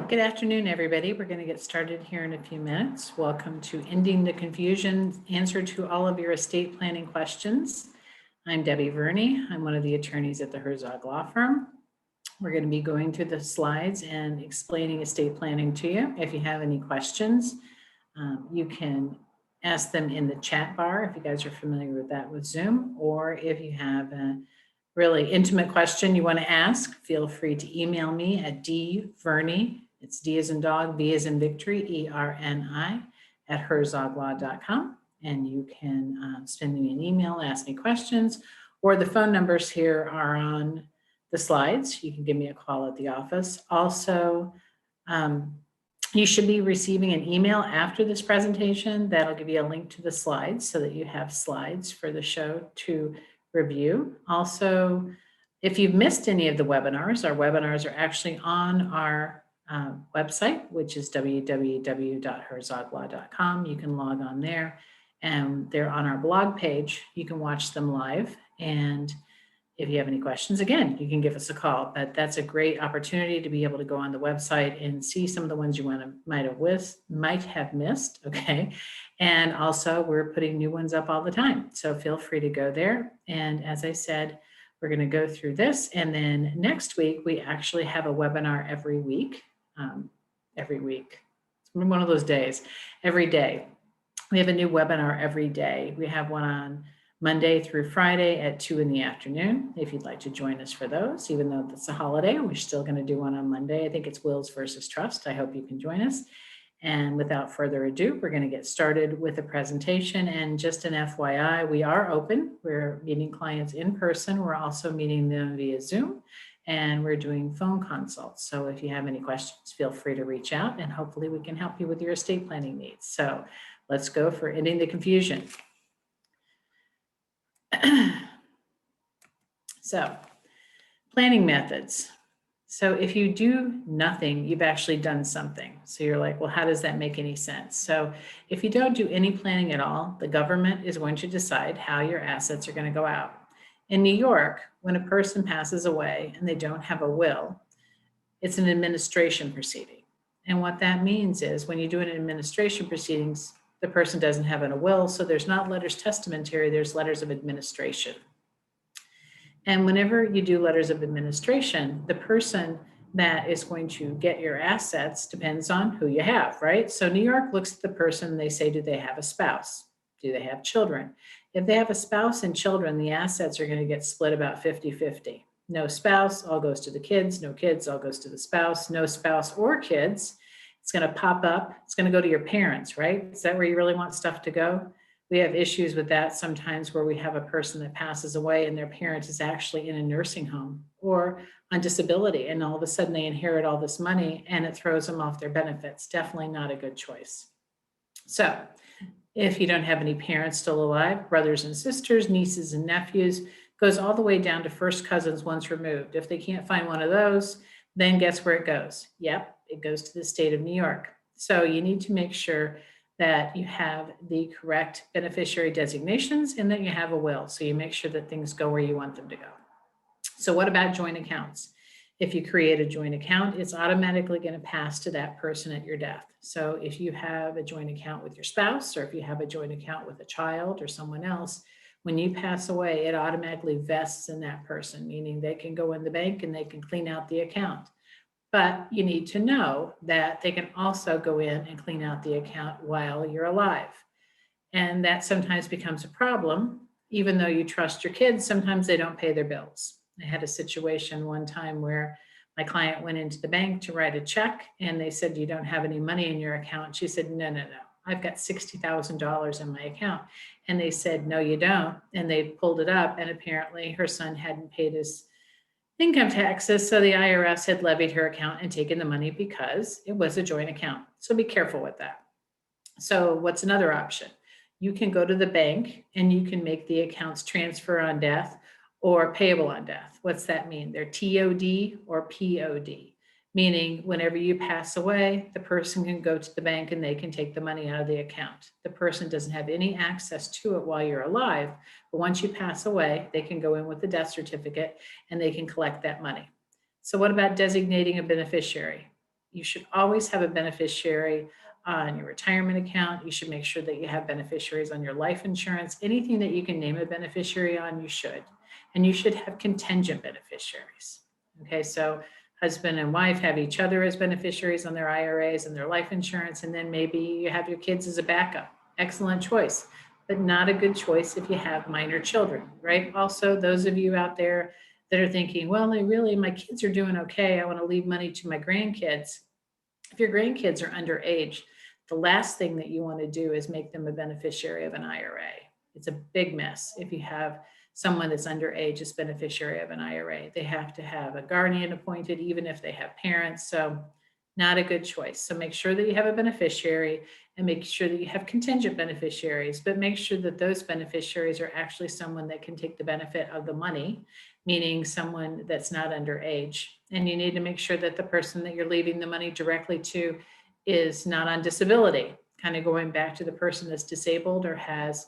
Good afternoon, everybody. We're going to get started here in a few minutes. Welcome to Ending the Confusion, answer to all of your estate planning questions. I'm Debbie Verney. I'm one of the attorneys at the Herzog Law Firm. We're going to be going through the slides and explaining estate planning to you. If you have any questions, you can ask them in the chat bar if you guys are familiar with that with Zoom, or if you have a really intimate question you want to ask, feel free to email me at dverney, it's D as in dog, V as in victory, ERNI, at herzoglaw.com. And you can send me an email, ask me questions, or the phone numbers here are on the slides. You can give me a call at the office. Also, you should be receiving an email after this presentation that'll give you a link to the slides so that you have slides for the show to review. Also, if you've missed any of the webinars, our webinars are actually on our website, which is www.herzoglaw.com. You can log on there and they're on our blog page. You can watch them live. And if you have any questions, again, you can give us a call. But that's a great opportunity to be able to go on the website and see some of the ones you might have missed, okay? And also, we're putting new ones up all the time. So feel free to go there. And as I said, we're going to go through this. And then next week, we actually have a webinar every week. It's one of those days, every day. We have a new webinar every day. We have one on Monday through Friday at 2 in the afternoon. If you'd like to join us for those, even though it's a holiday, we're still going to do one on Monday. I think it's Wills versus Trust. I hope you can join us. And without further ado, we're going to get started with a presentation. And just an FYI, we are open. We're meeting clients in person. We're also meeting them via Zoom, and we're doing phone consults. So if you have any questions, feel free to reach out and hopefully we can help you with your estate planning needs. So let's go for ending the confusion. So, planning methods. So if you do nothing, you've actually done something. So you're like, well, how does that make any sense? So if you don't do any planning at all, the government is going to decide how your assets are going to go out. In New York, when a person passes away and they don't have a will, it's an administration proceeding. And what that means is when you do an administration proceedings, the person doesn't have a will, so there's not letters testamentary, there's letters of administration. And whenever you do letters of administration, the person that is going to get your assets depends on who you have, right? So New York looks at the person, they say, do they have a spouse? Do they have children? If they have a spouse and children, the assets are going to get split about 50-50. No spouse, all goes to the kids. No kids, all goes to the spouse. No spouse or kids, it's going to pop up. It's going to go to your parents, right? Is that where you really want stuff to go? We have issues with that sometimes where we have a person that passes away and their parent is actually in a nursing home or on disability, and all of a sudden they inherit all this money and it throws them off their benefits. Definitely not a good choice. So if you don't have any parents still alive, brothers and sisters, nieces and nephews, goes all the way down to first cousins once removed. If they can't find one of those, then guess where it goes? Yep, it goes to the state of New York. So you need to make sure that you have the correct beneficiary designations and that you have a will. So you make sure that things go where you want them to go. So what about joint accounts? If you create a joint account, it's automatically going to pass to that person at your death. So if you have a joint account with your spouse, or if you have a joint account with a child or someone else, when you pass away, it automatically vests in that person, meaning they can go in the bank and they can clean out the account. But you need to know that they can also go in and clean out the account while you're alive. And that sometimes becomes a problem. Even though you trust your kids, sometimes they don't pay their bills. I had a situation one time where my client went into the bank to write a check and they said, you don't have any money in your account. She said, no. I've got $60,000 in my account. And they said, no, you don't. And they pulled it up and apparently her son hadn't paid his income taxes. So the IRS had levied her account and taken the money because it was a joint account. So be careful with that. So what's another option? You can go to the bank and you can make the accounts transfer on death or payable on death. What's that mean? They're TOD or POD, meaning whenever you pass away, the person can go to the bank and they can take the money out of the account. The person doesn't have any access to it while you're alive, but once you pass away, they can go in with the death certificate and they can collect that money. So what about designating a beneficiary? You should always have a beneficiary on your retirement account. You should make sure that you have beneficiaries on your life insurance. Anything that you can name a beneficiary on, you should. And you should have contingent beneficiaries. Okay, so husband and wife have each other as beneficiaries on their IRAs and their life insurance, and then maybe you have your kids as a backup. Excellent choice, but not a good choice if you have minor children, right? Also, those of you out there that are thinking, well, my kids are doing okay. I want to leave money to my grandkids. If your grandkids are underage, the last thing that you want to do is make them a beneficiary of an IRA. It's a big mess if you have someone that's underage as beneficiary of an IRA. They have to have a guardian appointed, even if they have parents. So not a good choice. So make sure that you have a beneficiary and make sure that you have contingent beneficiaries, but make sure that those beneficiaries are actually someone that can take the benefit of the money, meaning someone that's not underage. And you need to make sure that the person that you're leaving the money directly to is not on disability, kind of going back to the person that's disabled or has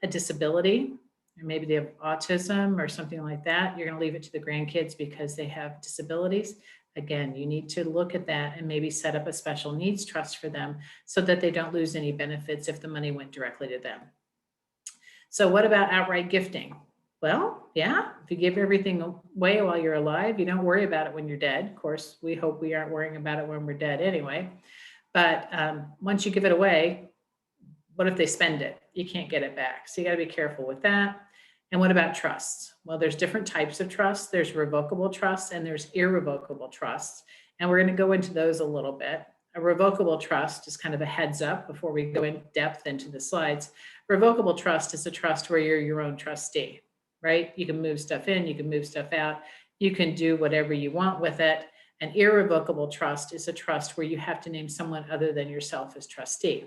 a disability, or maybe they have autism or something like that. You're going to leave it to the grandkids because they have disabilities. Again, you need to look at that and maybe set up a special needs trust for them so that they don't lose any benefits if the money went directly to them. So what about outright gifting? Well, yeah, if you give everything away while you're alive, you don't worry about it when you're dead. Of course, we hope we aren't worrying about it when we're dead anyway. But once you give it away, what if they spend it? You can't get it back. So you got to be careful with that. And what about trusts? Well, there's different types of trusts. There's revocable trusts and there's irrevocable trusts. And we're going to go into those a little bit. A revocable trust is kind of a heads up before we go in depth into the slides. Revocable trust is a trust where you're your own trustee, right? You can move stuff in, you can move stuff out, you can do whatever you want with it. An irrevocable trust is a trust where you have to name someone other than yourself as trustee.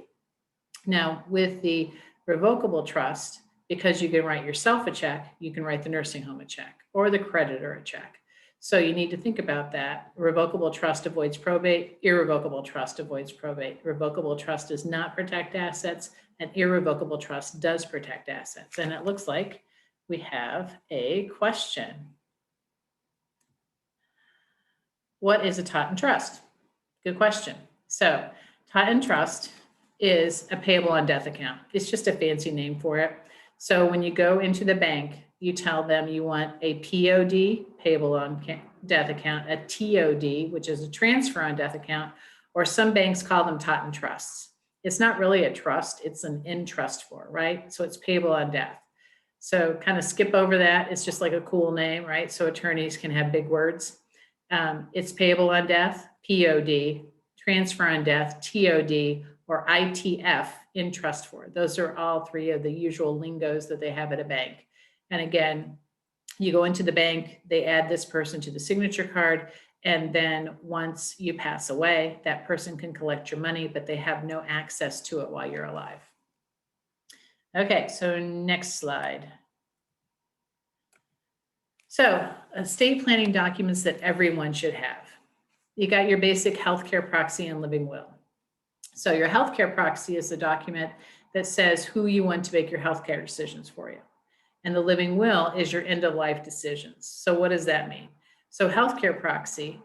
Now, with the revocable trust, because you can write yourself a check, you can write the nursing home a check or the creditor a check. So you need to think about that. Revocable trust avoids probate. Irrevocable trust avoids probate. Revocable trust does not protect assets. An irrevocable trust does protect assets. And it looks like we have a question. What is a Totten trust? Good question. So Totten trust is a payable on death account. It's just a fancy name for it. So when you go into the bank, you tell them you want a POD, payable on death account, a TOD, which is a transfer on death account, or some banks call them Totten trusts. It's not really a trust, it's an in trust for, right? So it's payable on death. So kind of skip over that. It's just like a cool name, right? So attorneys can have big words. It's payable on death, POD, transfer on death, TOD, or ITF, in trust for. Those are all three of the usual lingos that they have at a bank. And again, you go into the bank, they add this person to the signature card, and then once you pass away, that person can collect your money, but they have no access to it while you're alive. Okay, so next slide. So estate planning documents that everyone should have. You got your basic healthcare proxy and living will. So your healthcare proxy is the document that says who you want to make your healthcare decisions for you. And the living will is your end of life decisions. So what does that mean? So healthcare proxy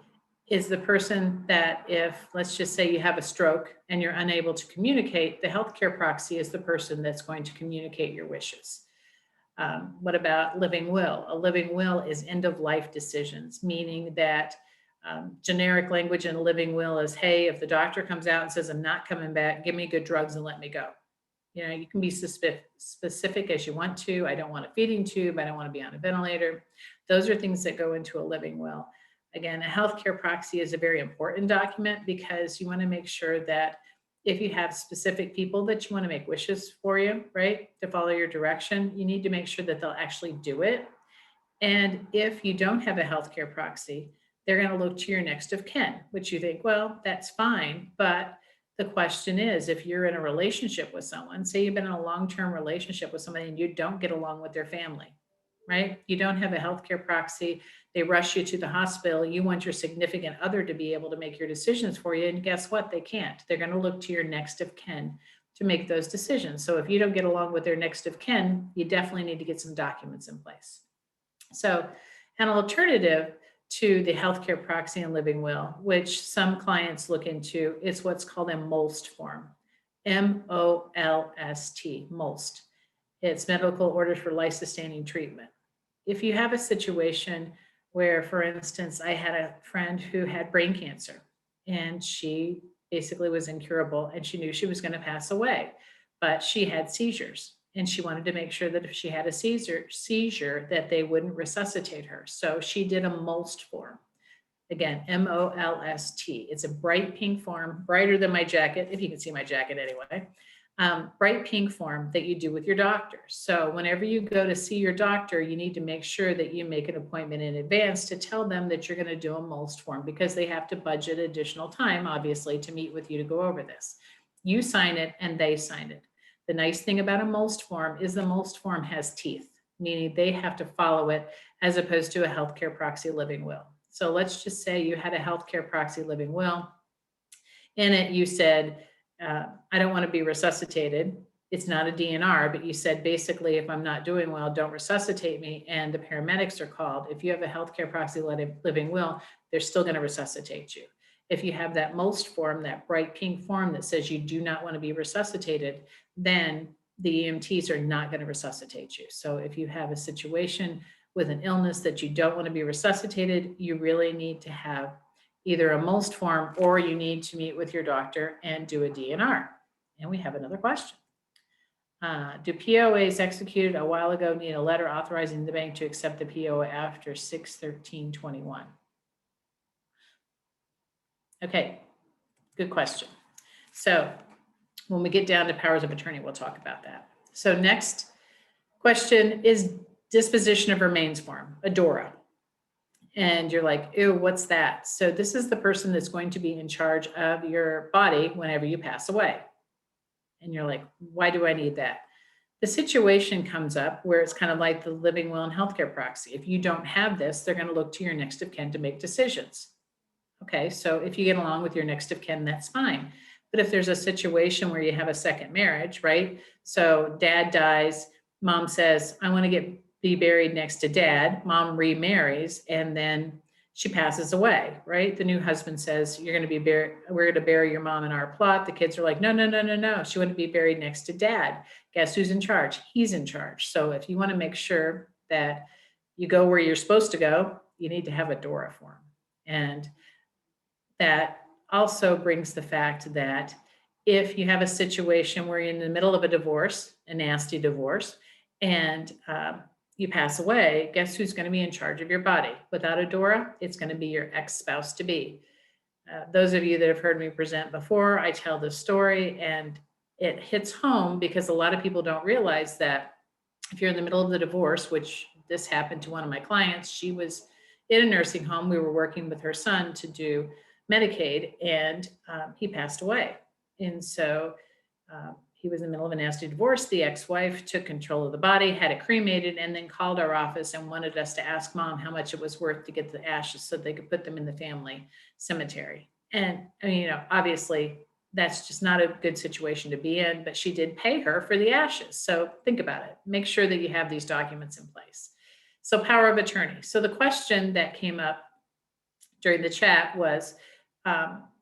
is the person that if, let's just say you have a stroke and you're unable to communicate, the healthcare proxy is the person that's going to communicate your wishes. What about living will? A living will is end of life decisions, meaning that generic language in a living will is, hey, if the doctor comes out and says, I'm not coming back, give me good drugs and let me go. You know, you can be specific as you want to. I don't want a feeding tube. I don't want to be on a ventilator. Those are things that go into a living will. Again, a healthcare proxy is a very important document because you want to make sure that if you have specific people that you want to make wishes for you, right, to follow your direction, you need to make sure that they'll actually do it. And if you don't have a healthcare proxy, they're going to look to your next of kin, which you think, well, that's fine. But the question is, if you're in a relationship with someone, say you've been in a long-term relationship with somebody and you don't get along with their family, right? You don't have a healthcare proxy. They rush you to the hospital. You want your significant other to be able to make your decisions for you. And guess what? They can't. They're going to look to your next of kin to make those decisions. So if you don't get along with their next of kin, you definitely need to get some documents in place. So an alternative to the healthcare proxy and living will, which some clients look into. It's what's called a MOLST form, MOLST, MOLST. It's medical orders for life-sustaining treatment. If you have a situation where, for instance, I had a friend who had brain cancer and she basically was incurable and she knew she was going to pass away, but she had seizures and she wanted to make sure that if she had a seizure that they wouldn't resuscitate her. So she did a MOLST form. Again, MOLST. It's a bright pink form, brighter than my jacket, if you can see my jacket anyway. Bright pink form that you do with your doctor. So whenever you go to see your doctor, you need to make sure that you make an appointment in advance to tell them that you're going to do a MOLST form, because they have to budget additional time, obviously, to meet with you to go over this. You sign it and they sign it. The nice thing about a MOLST form is the MOLST form has teeth, meaning they have to follow it, as opposed to a healthcare proxy living will. So let's just say you had a healthcare proxy living will. In it, you said, I don't want to be resuscitated. It's not a DNR, but you said basically, if I'm not doing well, don't resuscitate me. And the paramedics are called. If you have a healthcare proxy living will, they're still going to resuscitate you. If you have that MOLST form, that bright pink form that says you do not want to be resuscitated, then the EMTs are not going to resuscitate you. So if you have a situation with an illness that you don't want to be resuscitated, you really need to have either a MOLST form or you need to meet with your doctor and do a DNR. And we have another question. Do POAs executed a while ago need a letter authorizing the bank to accept the POA after 6/13/21? Okay, good question. So when we get down to powers of attorney, we'll talk about that. So next question is disposition of remains form, a DORA. And you're like, ew, what's that? So this is the person that's going to be in charge of your body whenever you pass away. And you're like, why do I need that? The situation comes up where it's kind of like the living will and healthcare proxy. If you don't have this, they're going to look to your next of kin to make decisions. Okay, so if you get along with your next of kin, that's fine. But if there's a situation where you have a second marriage, right? So dad dies, mom says, I want to be buried next to dad. Mom remarries, and then she passes away, right? The new husband says, you're going to be buried. We're going to bury your mom in our plot. The kids are like, no, no, no, no, no. She wouldn't be buried next to dad. Guess who's in charge? He's in charge. So if you want to make sure that you go where you're supposed to go, you need to have a DORA form. And that also brings the fact that if you have a situation where you're in the middle of a divorce, a nasty divorce, and you pass away, guess who's going to be in charge of your body? Without a DORA, it's going to be your ex-spouse to be. Those of you that have heard me present before, I tell this story and it hits home because a lot of people don't realize that if you're in the middle of the divorce, which this happened to one of my clients, she was in a nursing home. We were working with her son to do Medicaid, and he passed away. And so he was in the middle of a nasty divorce. The ex-wife took control of the body, had it cremated, and then called our office and wanted us to ask mom how much it was worth to get the ashes so they could put them in the family cemetery. And I mean, obviously that's just not a good situation to be in, but she did pay her for the ashes. So think about it. Make sure that you have these documents in place. So power of attorney. So the question that came up during the chat was,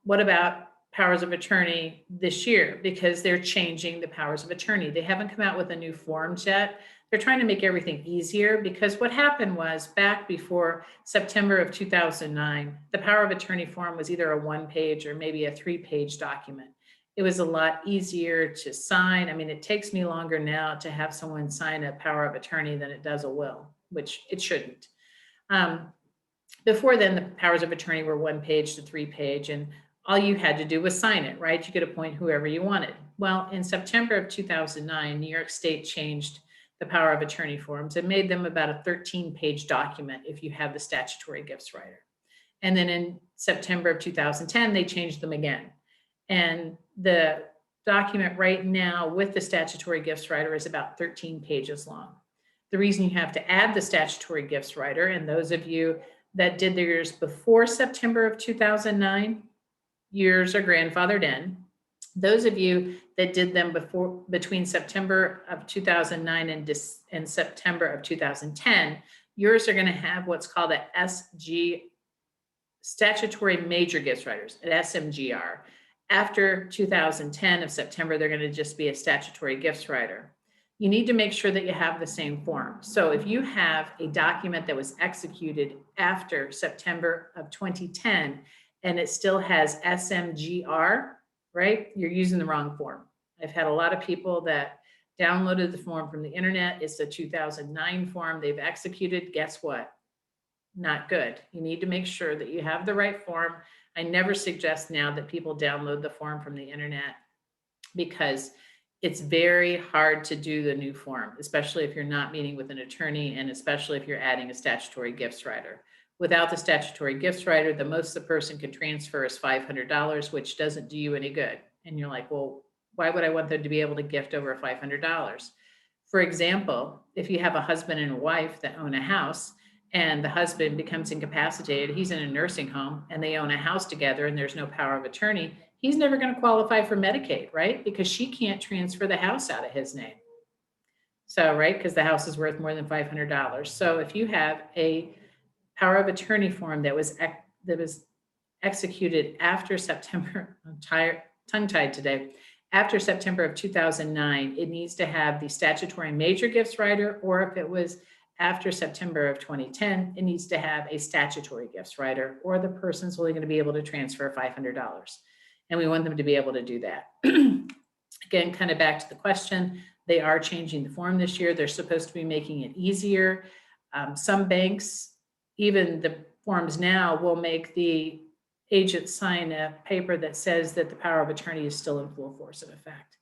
what about powers of attorney this year? Because they're changing the powers of attorney. They haven't come out with a new forms yet. They're trying to make everything easier, because what happened was back before September of 2009, the power of attorney form was either a 1-page or maybe a 3-page document. It was a lot easier to sign. I mean, it takes me longer now to have someone sign a power of attorney than it does a will, which it shouldn't. Before then, the powers of attorney were 1-page to 3-page, and all you had to do was sign it, right? You could appoint whoever you wanted. Well, in September of 2009, New York State changed the power of attorney forms and made them about a 13-page document if you have the statutory gifts writer. And then in September of 2010, they changed them again. And the document right now with the statutory gifts writer is about 13 pages long. The reason you have to add the statutory gifts writer, and those of you that did theirs before September of 2009, yours are grandfathered in. Those of you that did them between September of 2009 and September of 2010, yours are going to have what's called a statutory major gifts writers, an SMGR. After 2010 of September, they're going to just be a statutory gifts writer. You need to make sure that you have the same form. So if you have a document that was executed after September of 2010 and it still has SMGR, right? You're using the wrong form. I've had a lot of people that downloaded the form from the internet. It's a 2009 form they've executed. Guess what? Not good. You need to make sure that you have the right form. I never suggest now that people download the form from the internet because it's very hard to do the new form, especially if you're not meeting with an attorney and especially if you're adding a statutory gifts writer. Without the statutory gifts writer, the most the person can transfer is $500, which doesn't do you any good. And you're like, well, why would I want them to be able to gift over $500? For example, if you have a husband and a wife that own a house, and the husband becomes incapacitated, he's in a nursing home and they own a house together and there's no power of attorney, he's never going to qualify for Medicaid, right? Because she can't transfer the house out of his name. So, right, because the house is worth more than $500. So if you have a power of attorney form that was executed after September, I'm tongue-tied today, after September of 2009, it needs to have the statutory major gifts writer, or if it was after September of 2010, it needs to have a statutory gifts writer, or the person's only going to be able to transfer $500. And we want them to be able to do that. Again, kind of back to the question, they are changing the form this year. They're supposed to be making it easier. Some banks, even the forms now, will make the agent sign a paper that says that the power of attorney is still in full force and effect.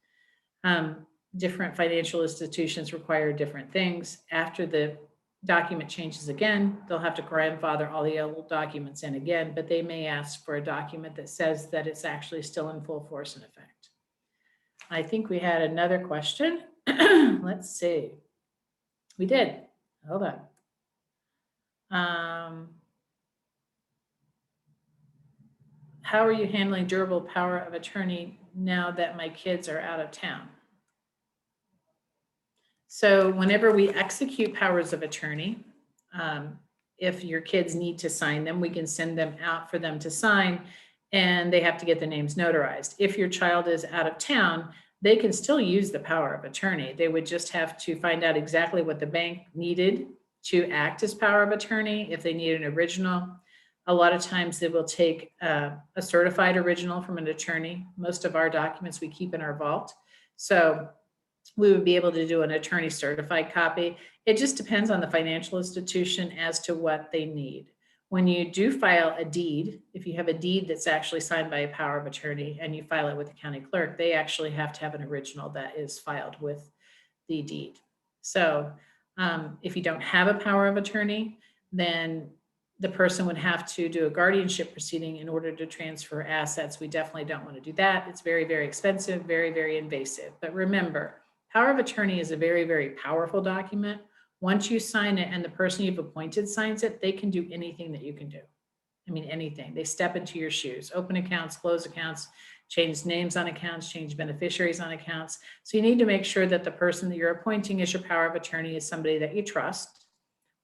Different financial institutions require different things. After the document changes again, they'll have to grandfather all the old documents in again, but they may ask for a document that says that it's actually still in full force and effect. I think we had another question. Let's see. We did. Hold on. How are you handling durable power of attorney now that my kids are out of town? So whenever we execute powers of attorney, if your kids need to sign them, we can send them out for them to sign, and they have to get the names notarized. If your child is out of town, they can still use the power of attorney. They would just have to find out exactly what the bank needed to act as power of attorney. If they need an original, a lot of times they will take a certified original from an attorney. Most of our documents we keep in our vault. So we would be able to do an attorney certified copy. It just depends on the financial institution as to what they need. When you do file a deed, if you have a deed that's actually signed by a power of attorney and you file it with the county clerk, they actually have to have an original that is filed with the deed. So if you don't have a power of attorney, then the person would have to do a guardianship proceeding in order to transfer assets. We definitely don't want to do that. It's very, very expensive, very, very invasive. But remember, power of attorney is a very, very powerful document. Once you sign it and the person you've appointed signs it, they can do anything that you can do. I mean, anything. They step into your shoes, open accounts, close accounts, change names on accounts, change beneficiaries on accounts. So you need to make sure that the person that you're appointing as your power of attorney is somebody that you trust,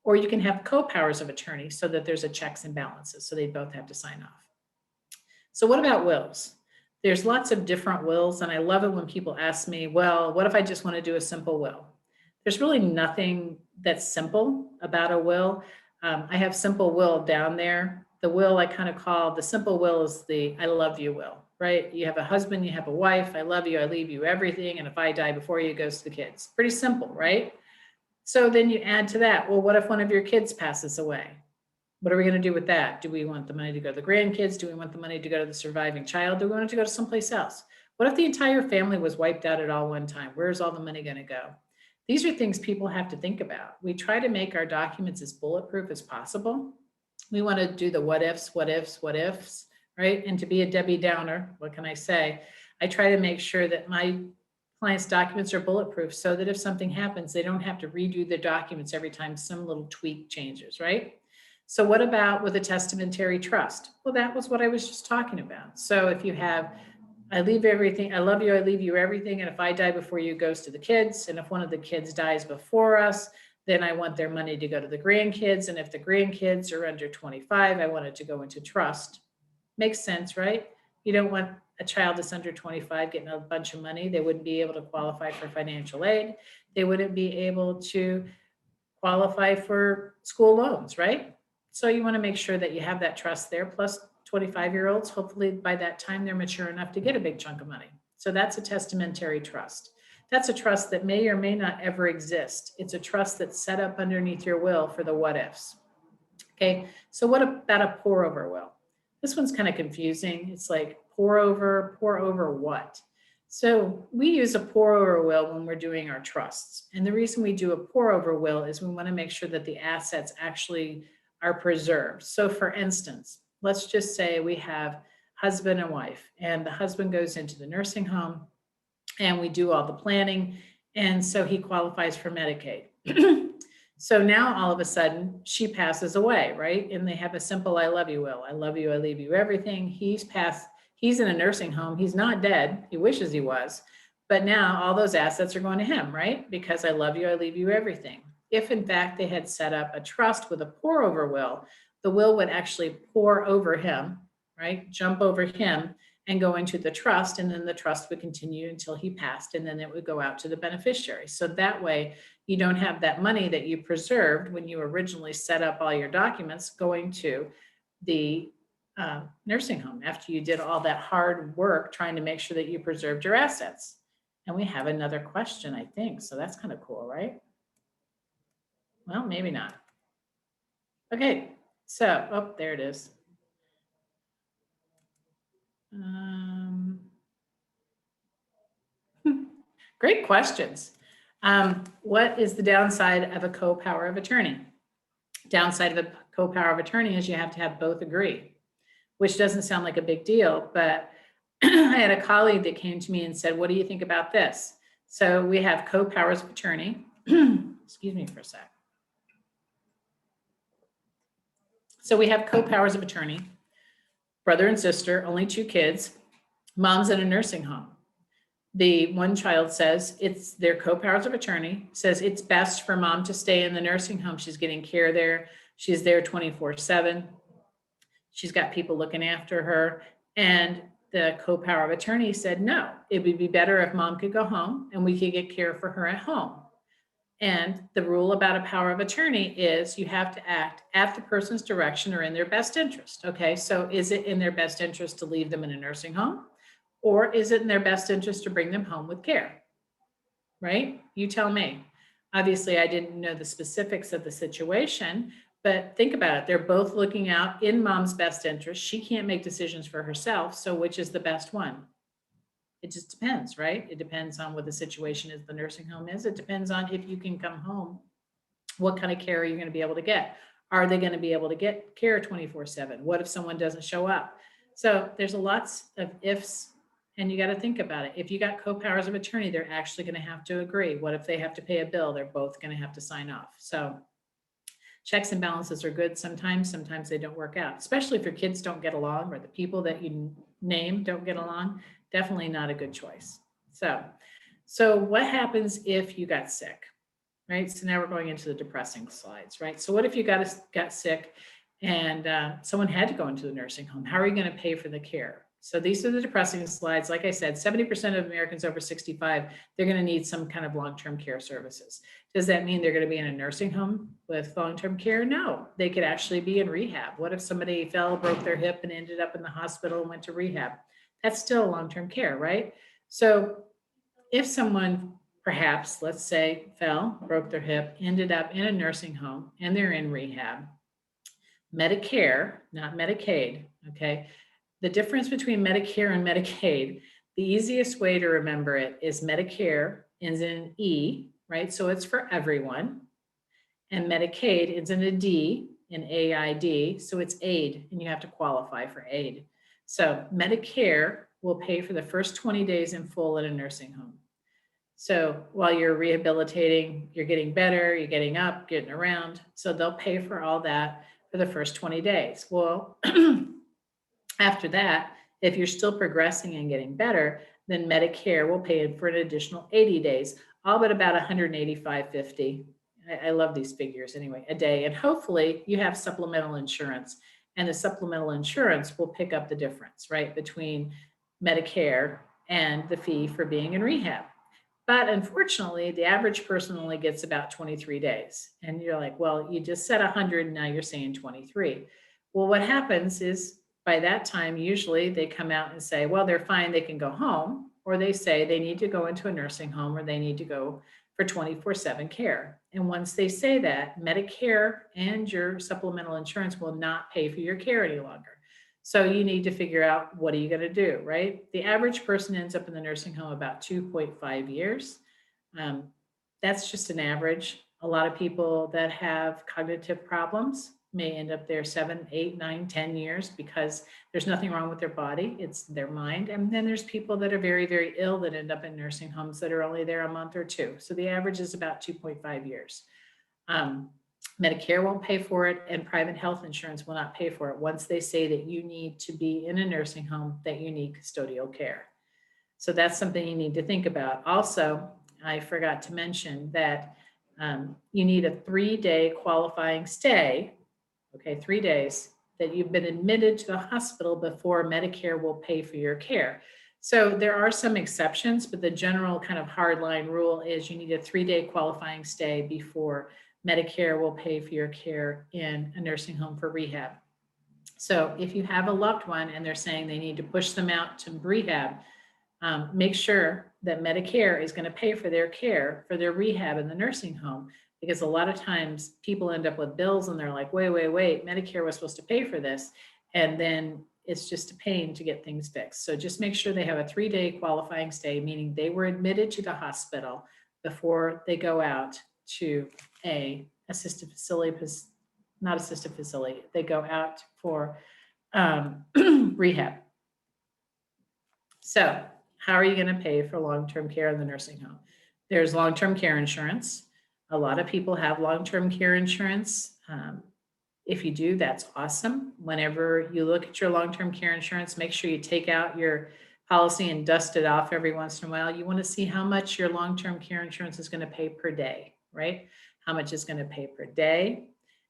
or you can have co-powers of attorney so that there's a checks and balances. So they both have to sign off. So what about wills? There's lots of different wills, and I love it when people ask me, well, what if I just want to do a simple will? There's really nothing that's simple about a will. I have simple will down there. The will I kind of call, the simple will is the I love you will, right? You have a husband, you have a wife, I love you, I leave you everything, and if I die before you, it goes to the kids. Pretty simple, right? So then you add to that, well, what if one of your kids passes away? What are we going to do with that? Do we want the money to go to the grandkids? Do we want the money to go to the surviving child? Do we want it to go to someplace else? What if the entire family was wiped out at all one time? Where's all the money going to go? These are things people have to think about. We try to make our documents as bulletproof as possible. We want to do the what ifs, right? And to be a Debbie Downer, what can I say? I try to make sure that my clients' documents are bulletproof so that if something happens, they don't have to redo the documents every time some little tweak changes, right? So what about with a testamentary trust? Well, that was what I was just talking about. So if you have, I leave everything, I love you, I leave you everything, and if I die before you, it goes to the kids, and if one of the kids dies before us, then I want their money to go to the grandkids. And if the grandkids are under 25, I want it to go into trust. Makes sense, right? You don't want a child that's under 25 getting a bunch of money. They wouldn't be able to qualify for financial aid. They wouldn't be able to qualify for school loans, right? So you want to make sure that you have that trust there. Plus 25-year-olds, hopefully by that time they're mature enough to get a big chunk of money. So that's a testamentary trust. That's a trust that may or may not ever exist. It's a trust that's set up underneath your will for the what ifs. Okay, so what about a pour over will? This one's kind of confusing. It's like pour over what? So we use a pour over will when we're doing our trusts. And the reason we do a pour over will is we want to make sure that the assets actually are preserved. So for instance, let's just say we have husband and wife, and the husband goes into the nursing home and we do all the planning. And so he qualifies for Medicaid. So now all of a sudden she passes away, right? And they have a simple I love you will. I love you, I leave you everything. He's in a nursing home. He's not dead. He wishes he was. But now all those assets are going to him, right? Because I love you, I leave you everything. If in fact they had set up a trust with a pour over will, the will would actually pour over him, right? Jump over him and go into the trust, and then the trust would continue until he passed, and then it would go out to the beneficiary. So that way you don't have that money that you preserved when you originally set up all your documents going to the nursing home after you did all that hard work trying to make sure that you preserved your assets. And we have another question, I think. So that's kind of cool, right? Well, maybe not. Okay, so, oh, there it is. Great questions. What is the downside of a co-power of attorney? Downside of a co-power of attorney is you have to have both agree, which doesn't sound like a big deal, but I had a colleague that came to me and said, what do you think about this? So we have co-powers of attorney. Excuse me for a sec. So we have co-powers of attorney, brother and sister, only 2 kids, mom's in a nursing home. The one child says it's their co-powers of attorney, says it's best for mom to stay in the nursing home. She's getting care there. She's there 24/7. She's got people looking after her. And the co-power of attorney said, no, it would be better if mom could go home and we could get care for her at home. And the rule about a power of attorney is you have to act at the person's direction or in their best interest. Okay, so is it in their best interest to leave them in a nursing home? Or is it in their best interest to bring them home with care? Right? You tell me. Obviously, I didn't know the specifics of the situation, but think about it. They're both looking out in mom's best interest. She can't make decisions for herself. So which is the best one? It just depends, right? It depends on what the situation is, the nursing home is. It depends on if you can come home. What kind of care are you going to be able to get? Are they going to be able to get care 24/7? What if someone doesn't show up? So there's lots of ifs. And you got to think about it. If you got co-powers of attorney, they're actually going to have to agree. What if they have to pay a bill? They're both going to have to sign off. So checks and balances are good sometimes they don't work out, especially if your kids don't get along or the people that you name don't get along. Definitely not a good choice. So what happens if you got sick, right? So now we're going into the depressing slides, right? So what if you got sick and someone had to go into the nursing home? How are you going to pay for the care? So these are the depressing slides. Like I said, 70% of Americans over 65, they're going to need some kind of long-term care services. Does that mean they're going to be in a nursing home with long-term care? No, they could actually be in rehab. What if somebody fell, broke their hip, and ended up in the hospital and went to rehab? That's still long-term care, right? So if someone perhaps, let's say, fell, broke their hip, ended up in a nursing home, and they're in rehab, Medicare, not Medicaid, okay? The difference between Medicare and Medicaid, the easiest way to remember it is Medicare ends in an E, right? So it's for everyone. And Medicaid ends in a D, in AID, so it's aid, and you have to qualify for aid. So Medicare will pay for the first 20 days in full in a nursing home. So while you're rehabilitating, you're getting better, you're getting up, getting around. So they'll pay for all that for the first 20 days. Well, after that, if you're still progressing and getting better, then Medicare will pay for an additional 80 days, all but about $185.50. I love these figures anyway, a day. And hopefully you have supplemental insurance, and the supplemental insurance will pick up the difference, right, between Medicare and the fee for being in rehab. But unfortunately, the average person only gets about 23 days. And you're like, well, you just said 100, and now you're saying 23. Well, what happens is by that time, usually they come out and say, well, they're fine, they can go home, or they say they need to go into a nursing home, or they need to go for 24/7 care. And once they say that, Medicare and your supplemental insurance will not pay for your care any longer. So you need to figure out, what are you going to do, right? The average person ends up in the nursing home about 2.5 years. Um, that's just an average. A lot of people that have cognitive problems may end up there 7, 8, 9, 10 years because there's nothing wrong with their body. It's their mind. And then there's people that are very, very ill that end up in nursing homes that are only there a month or two. So the average is about 2.5 years. Medicare won't pay for it, and private health insurance will not pay for it once they say that you need to be in a nursing home, that you need custodial care. So that's something you need to think about. Also, I forgot to mention that you need a 3-day qualifying stay, okay, 3 days, that you've been admitted to the hospital before Medicare will pay for your care. So there are some exceptions, but the general kind of hardline rule is you need a 3-day qualifying stay before Medicare will pay for your care in a nursing home for rehab. So if you have a loved one and they're saying they need to push them out to rehab, make sure that Medicare is going to pay for their care, for their rehab in the nursing home, because a lot of times people end up with bills and they're like, wait, Medicare was supposed to pay for this. And then it's just a pain to get things fixed. So just make sure they have a 3-day qualifying stay, meaning they were admitted to the hospital before they go out to a assisted facility, not assisted facility, they go out for rehab. So how are you going to pay for long-term care in the nursing home? There's long-term care insurance. A lot of people have long-term care insurance. If you do, that's awesome. Whenever you look at your long-term care insurance, make sure you take out your policy and dust it off every once in a while. You want to see how much your long-term care insurance is going to pay per day, right? How much is going to pay per day.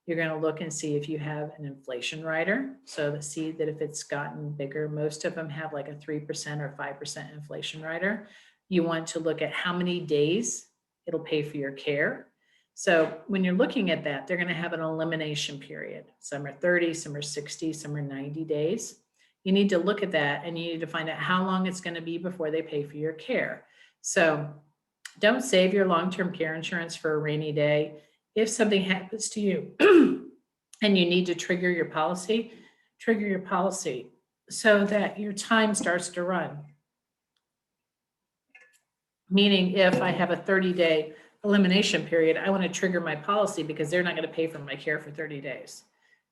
You're going to look and see if you have an inflation rider. So to see that if it's gotten bigger, most of them have like a 3% or 5% inflation rider. You want to look at how many days it'll pay for your care. So when you're looking at that, they're going to have an elimination period. Some are 30, some are 60, some are 90 days. You need to look at that, and you need to find out how long it's going to be before they pay for your care. So don't save your long-term care insurance for a rainy day. If something happens to you and you need to trigger your policy so that your time starts to run. Meaning if I have a 30-day elimination period, I want to trigger my policy because they're not going to pay for my care for 30 days.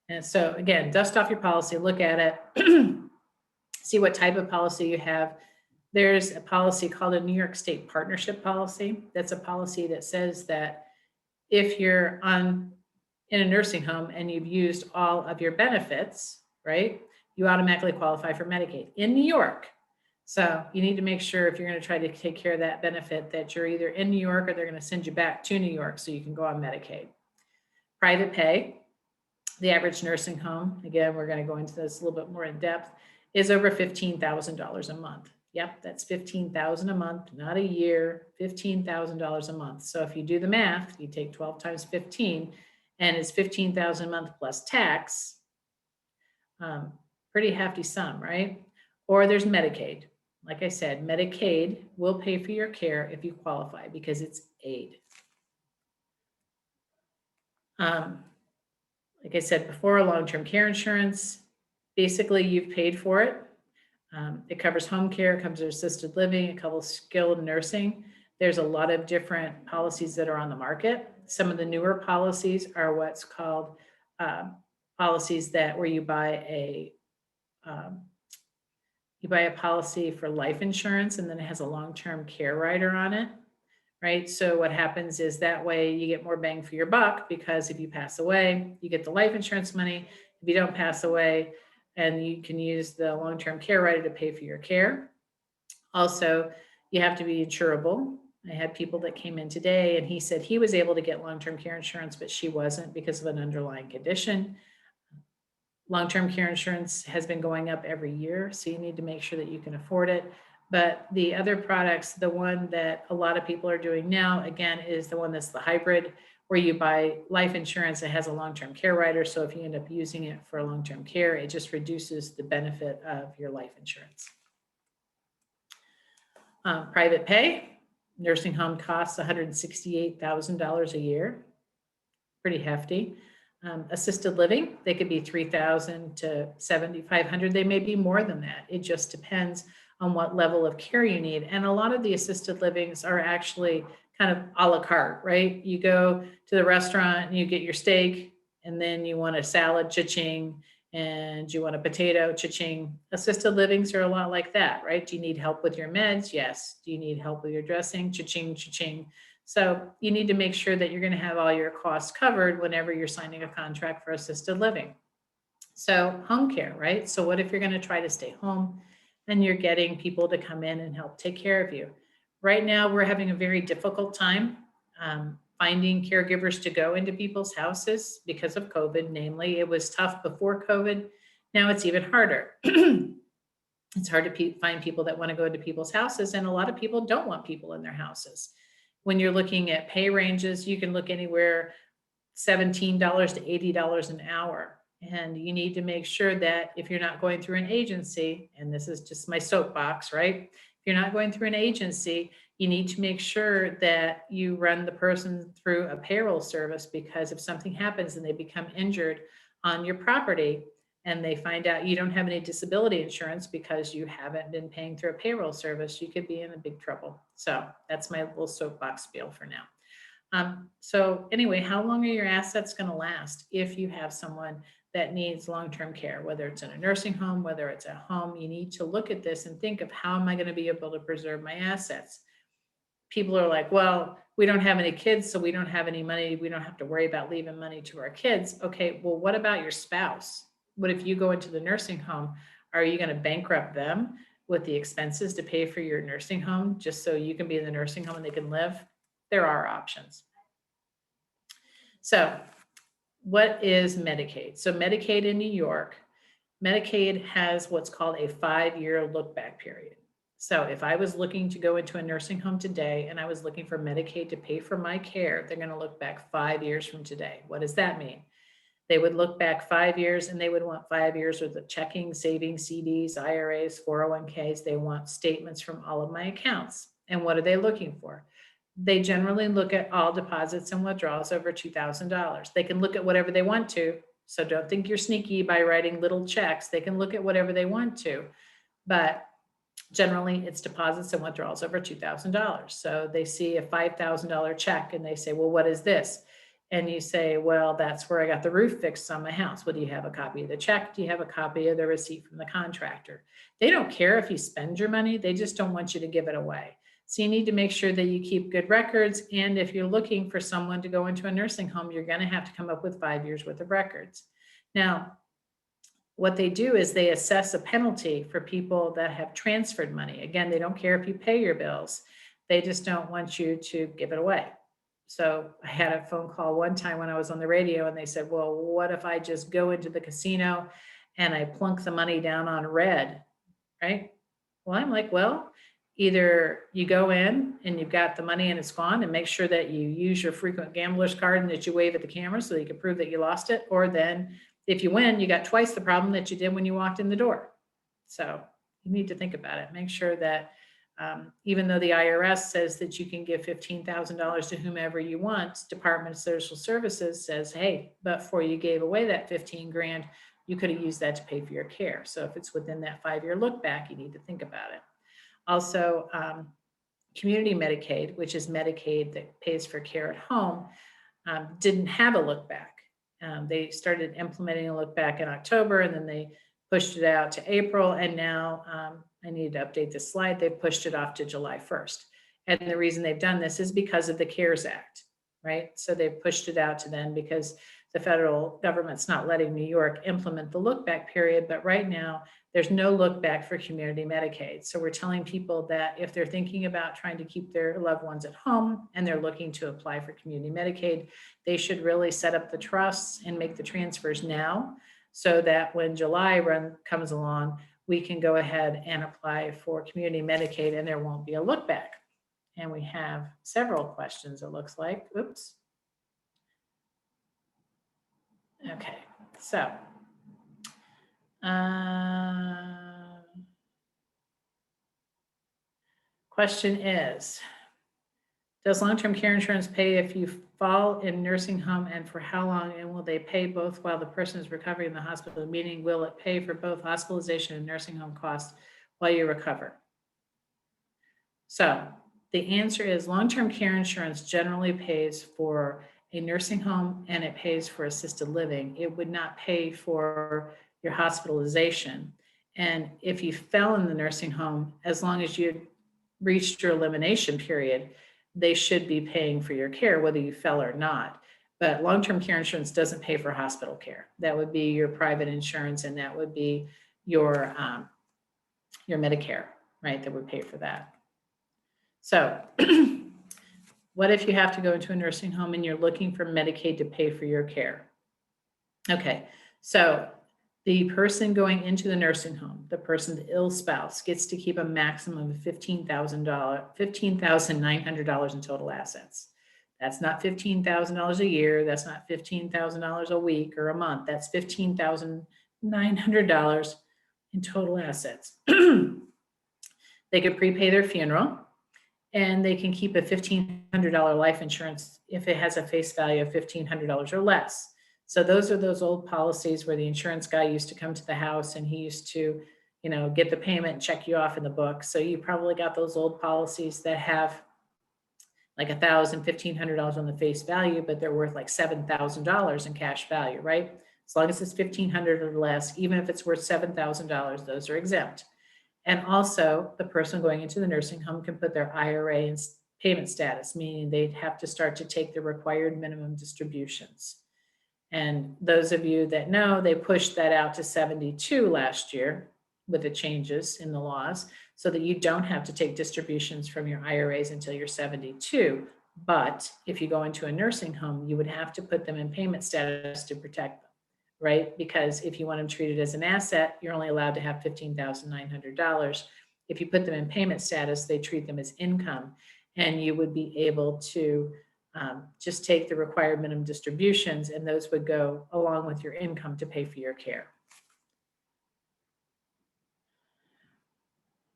And so again, dust off your policy, look at it, see what type of policy you have. There's a policy called a New York State Partnership Policy. That's a policy that says that if you're in a nursing home and you've used all of your benefits, right, you automatically qualify for Medicaid in New York. So you need to make sure if you're going to try to take care of that benefit that you're either in New York or they're going to send you back to New York so you can go on Medicaid. Private pay, the average nursing home, again, we're going to go into this a little bit more in depth, is over $15,000 a month. Yep, that's $15,000 a month, not a year, $15,000 a month. So if you do the math, you take 12 times 15, and it's $15,000 a month plus tax. Pretty hefty sum, right? Or there's Medicaid. Like I said, Medicaid will pay for your care if you qualify because it's aid. Like I said before, long-term care insurance, basically you've paid for it. It covers home care, it covers assisted living, it covers skilled nursing. There's a lot of different policies that are on the market. Some of the newer policies are what's called policies where you buy a policy for life insurance, and then it has a long-term care rider on it, right? So what happens is that way you get more bang for your buck, because if you pass away, you get the life insurance money. If you don't pass away, and you can use the long-term care rider to pay for your care. Also, you have to be insurable. I had people that came in today and he said he was able to get long-term care insurance, but she wasn't because of an underlying condition. Long-term care insurance has been going up every year, so you need to make sure that you can afford it. But the other products, the one that a lot of people are doing now, again, is the one that's the hybrid, where you buy life insurance that has a long-term care rider. So if you end up using it for long-term care, it just reduces the benefit of your life insurance. Private pay, nursing home costs $168,000 a year, pretty hefty. Assisted living, they could be $3,000 to $7,500. They may be more than that. It just depends on what level of care you need. And a lot of the assisted livings are actually kind of a la carte, right? You go to the restaurant and you get your steak, and then you want a salad, cha-ching, and you want a potato, cha-ching. Assisted livings are a lot like that, right? Do you need help with your meds? Yes. Do you need help with your dressing? Cha-ching, cha-ching. So you need to make sure that you're going to have all your costs covered whenever you're signing a contract for assisted living. So home care, right? So what if you're going to try to stay home and you're getting people to come in and help take care of you? Right now, we're having a very difficult time finding caregivers to go into people's houses because of COVID. Namely, it was tough before COVID. Now it's even harder. It's hard to find people that want to go into people's houses, and a lot of people don't want people in their houses. When you're looking at pay ranges, you can look anywhere $17 to $80 an hour. And you need to make sure that if you're not going through an agency, and this is just my soapbox, right? If you're not going through an agency, you need to make sure that you run the person through a payroll service, because if something happens and they become injured on your property and they find out you don't have any disability insurance because you haven't been paying through a payroll service, you could be in a big trouble. So that's my little soapbox spiel for now. So anyway, how long are your assets going to last if you have someone that needs long-term care, whether it's in a nursing home, whether it's at home? You need to look at this and think of, how am I going to be able to preserve my assets? People are like, well, we don't have any kids, so we don't have any money. We don't have to worry about leaving money to our kids. Okay, well, what about your spouse? What if you go into the nursing home? Are you going to bankrupt them with the expenses to pay for your nursing home just so you can be in the nursing home and they can live? There are options. So what is Medicaid? So Medicaid in New York, Medicaid has what's called a 5-year look back period. So if I was looking to go into a nursing home today and I was looking for Medicaid to pay for my care, they're going to look back 5 years from today. What does that mean? They would look back 5 years, and they would want 5 years worth of checking, savings, CDs, IRAs, 401ks. They want statements from all of my accounts. And what are they looking for? They generally look at all deposits and withdrawals over $2,000. They can look at whatever they want to. So don't think you're sneaky by writing little checks. They can look at whatever they want to. But generally, it's deposits and withdrawals over $2,000. So they see a $5,000 check and they say, well, what is this? And you say, well, that's where I got the roof fixed on my house. Well, do you have a copy of the check? Do you have a copy of the receipt from the contractor? They don't care if you spend your money. They just don't want you to give it away. So you need to make sure that you keep good records. And if you're looking for someone to go into a nursing home, you're going to have to come up with 5 years worth of records. Now, what they do is they assess a penalty for people that have transferred money. Again, they don't care if you pay your bills. They just don't want you to give it away. So I had a phone call one time when I was on the radio, and they said, well, what if I just go into the casino and I plunk the money down on red, right? Well, I'm like, well, either you go in and you've got the money and it's gone, and make sure that you use your frequent gambler's card and that you wave at the camera so you can prove that you lost it. Or then if you win, you got twice the problem that you did when you walked in the door. So you need to think about it. Make sure that even though the IRS says that you can give $15,000 to whomever you want, Department of Social Services says, hey, but before you gave away that 15 grand, you could have used that to pay for your care. So if it's within that 5-year look back, you need to think about it. Also, community Medicaid, which is Medicaid that pays for care at home, didn't have a look back. They started implementing a look back in October, and then they pushed it out to April. And now I need to update this slide. They've pushed it off to July 1st. And the reason they've done this is because of the CARES Act, right? So they've pushed it out to then because the federal government's not letting New York implement the look back period, but right now there's no look back for community Medicaid. So we're telling people that if they're thinking about trying to keep their loved ones at home and they're looking to apply for community Medicaid, they should really set up the trusts and make the transfers now, so that when July comes along, we can go ahead and apply for community Medicaid and there won't be a look back. And we have several questions, it looks like. Oops. Okay, so question is, does long-term care insurance pay if you fall in nursing home, and for how long? And will they pay both while the person is recovering in the hospital? Meaning, will it pay for both hospitalization and nursing home costs while you recover? So the answer is long-term care insurance generally pays for a nursing home and it pays for assisted living. It would not pay for your hospitalization. And if you fell in the nursing home, as long as you reached your elimination period, they should be paying for your care, whether you fell or not. But long-term care insurance doesn't pay for hospital care. That would be your private insurance, and that would be your Medicare, right? That would pay for that. So what if you have to go into a nursing home and you're looking for Medicaid to pay for your care? Okay, so the person going into the nursing home, the person's ill spouse, gets to keep a maximum of $15,900 in total assets. That's not $15,000 a year. That's not $15,000 a week or a month. That's $15,900 in total assets. They could prepay their funeral, and they can keep a $1,500 life insurance if it has a face value of $1,500 or less. So those are those old policies where the insurance guy used to come to the house and he used to, get the payment and check you off in the book. So you probably got those old policies that have like $1,000, $1,500 on the face value, but they're worth like $7,000 in cash value, right? As long as it's $1,500 or less, even if it's worth $7,000, those are exempt. And also, the person going into the nursing home can put their IRA in payment status, meaning they'd have to start to take the required minimum distributions. And those of you that know, they pushed that out to 72 last year with the changes in the laws, so that you don't have to take distributions from your IRAs until you're 72. But if you go into a nursing home, you would have to put them in payment status to protect them, right? Because if you want them treated as an asset, you're only allowed to have $15,900. If you put them in payment status, they treat them as income, and you would be able to just take the required minimum distributions, and those would go along with your income to pay for your care.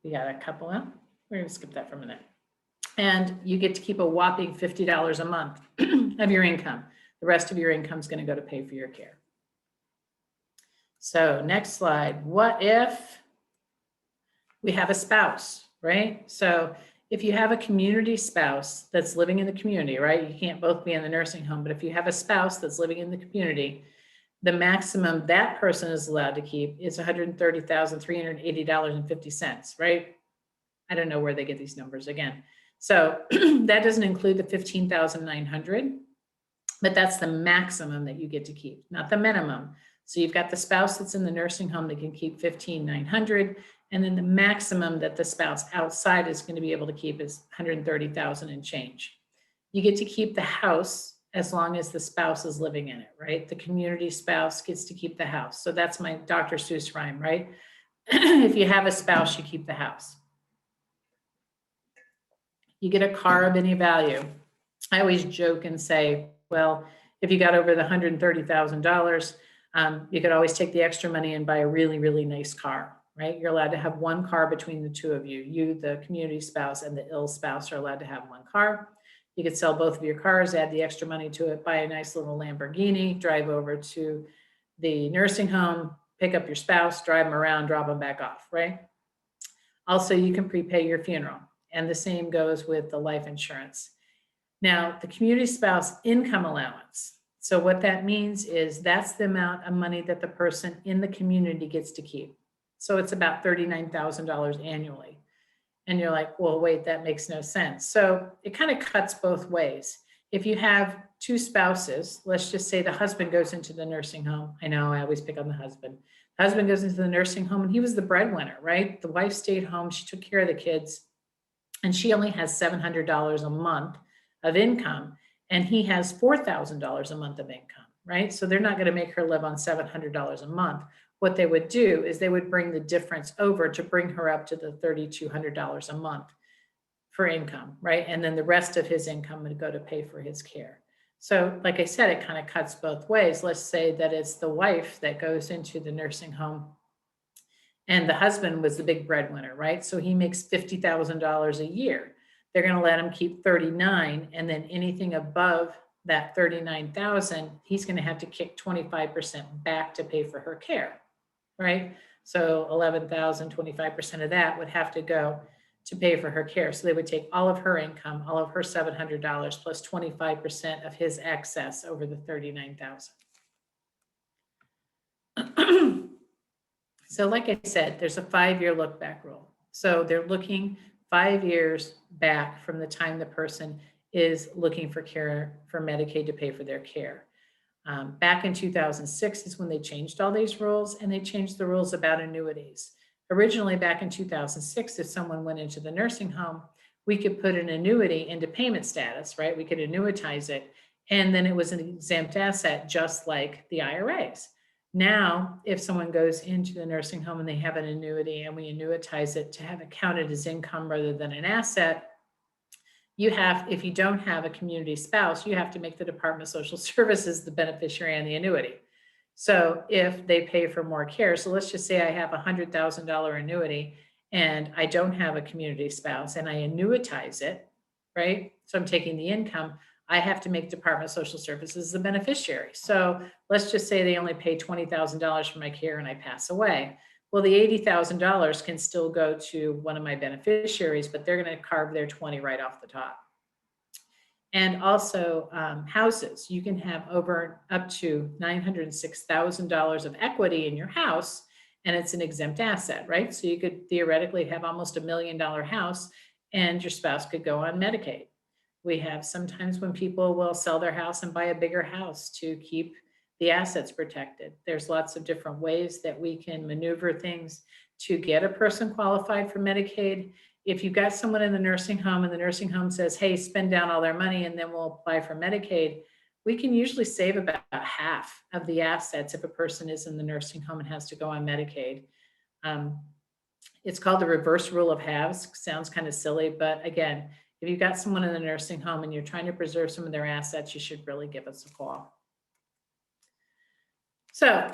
We got a couple of, we're going to skip that for a minute. And you get to keep a whopping $50 a month of your income. The rest of your income is going to go to pay for your care. So next slide. What if we have a spouse, right? So if you have a community spouse that's living in the community, right? You can't both be in the nursing home, but if you have a spouse that's living in the community, the maximum that person is allowed to keep is $130,380.50, right? I don't know where they get these numbers again. So that doesn't include the $15,900, but that's the maximum that you get to keep, not the minimum. So you've got the spouse that's in the nursing home that can keep $15,900, and then the maximum that the spouse outside is going to be able to keep is $130,000 and change. You get to keep the house as long as the spouse is living in it, right? The community spouse gets to keep the house. So that's my Dr. Seuss rhyme, right? If you have a spouse, you keep the house. You get a car of any value. I always joke and say, well, if you got over the $130,000, you could always take the extra money and buy a really, really nice car, right? You're allowed to have one car between the two of you. You, the community spouse, and the ill spouse are allowed to have one car. You could sell both of your cars, add the extra money to it, buy a nice little Lamborghini, drive over to the nursing home, pick up your spouse, drive them around, drop them back off, right? Also, you can prepay your funeral, and the same goes with the life insurance. Now, the community spouse income allowance. So what that means is that's the amount of money that the person in the community gets to keep. So it's about $39,000 annually. And you're like, well, wait, that makes no sense. So it kind of cuts both ways. if you have two spouses, let's just say the husband goes into the nursing home. I know I always pick on the husband. The husband goes into the nursing home and he was the breadwinner, right? The wife stayed home. She took care of the kids and she only has $700 a month of income and he has $4,000 a month of income, right? So they're not going to make her live on $700 a month. What they would do is they would bring the difference over to bring her up to the $3,200 a month for income, right? And then the rest of his income would go to pay for his care. So, like I said, it kind of cuts both ways. Let's say that it's the wife that goes into the nursing home and the husband was the big breadwinner, right? So he makes $50,000 a year. They're going to let him keep 39, and then anything above that 39,000, he's going to have to kick 25% back to pay for her care, right? So 11,000, 25% of that would have to go to pay for her care. So they would take all of her income, all of her $700 plus 25% of his excess over the 39,000. So like I said, there's a 5-year look back rule. So they're looking 5 years back from the time the person is looking for care for Medicaid to pay for their care. Back in 2006 is when they changed all these rules, and they changed the rules about annuities. Originally, back in 2006, if someone went into the nursing home, we could put an annuity into payment status, right? We could annuitize it, and then it was an exempt asset, just like the IRAs. Now, if someone goes into the nursing home and they have an annuity and we annuitize it to have it counted as income rather than an asset, if you don't have a community spouse, you have to make the Department of Social Services the beneficiary on the annuity. So if they pay for more care, so let's just say I have a $100,000 annuity and I don't have a community spouse and I annuitize it, right? So I'm taking the income, I have to make Department of Social Services the beneficiary. So let's just say they only pay $20,000 for my care and I pass away. Well, the $80,000 can still go to one of my beneficiaries, but they're going to carve their 20 right off the top. And also houses, you can have up to $906,000 of equity in your house, and it's an exempt asset, right? So you could theoretically have almost $1 million house, and your spouse could go on Medicaid. We have sometimes when people will sell their house and buy a bigger house to keep the assets protected. There's lots of different ways that we can maneuver things to get a person qualified for Medicaid. If you've got someone in the nursing home and the nursing home says, hey, spend down all their money and then we'll apply for Medicaid, we can usually save about half of the assets if a person is in the nursing home and has to go on Medicaid. It's called the reverse rule of halves. Sounds kind of silly, but again, if you've got someone in the nursing home and you're trying to preserve some of their assets, you should really give us a call. So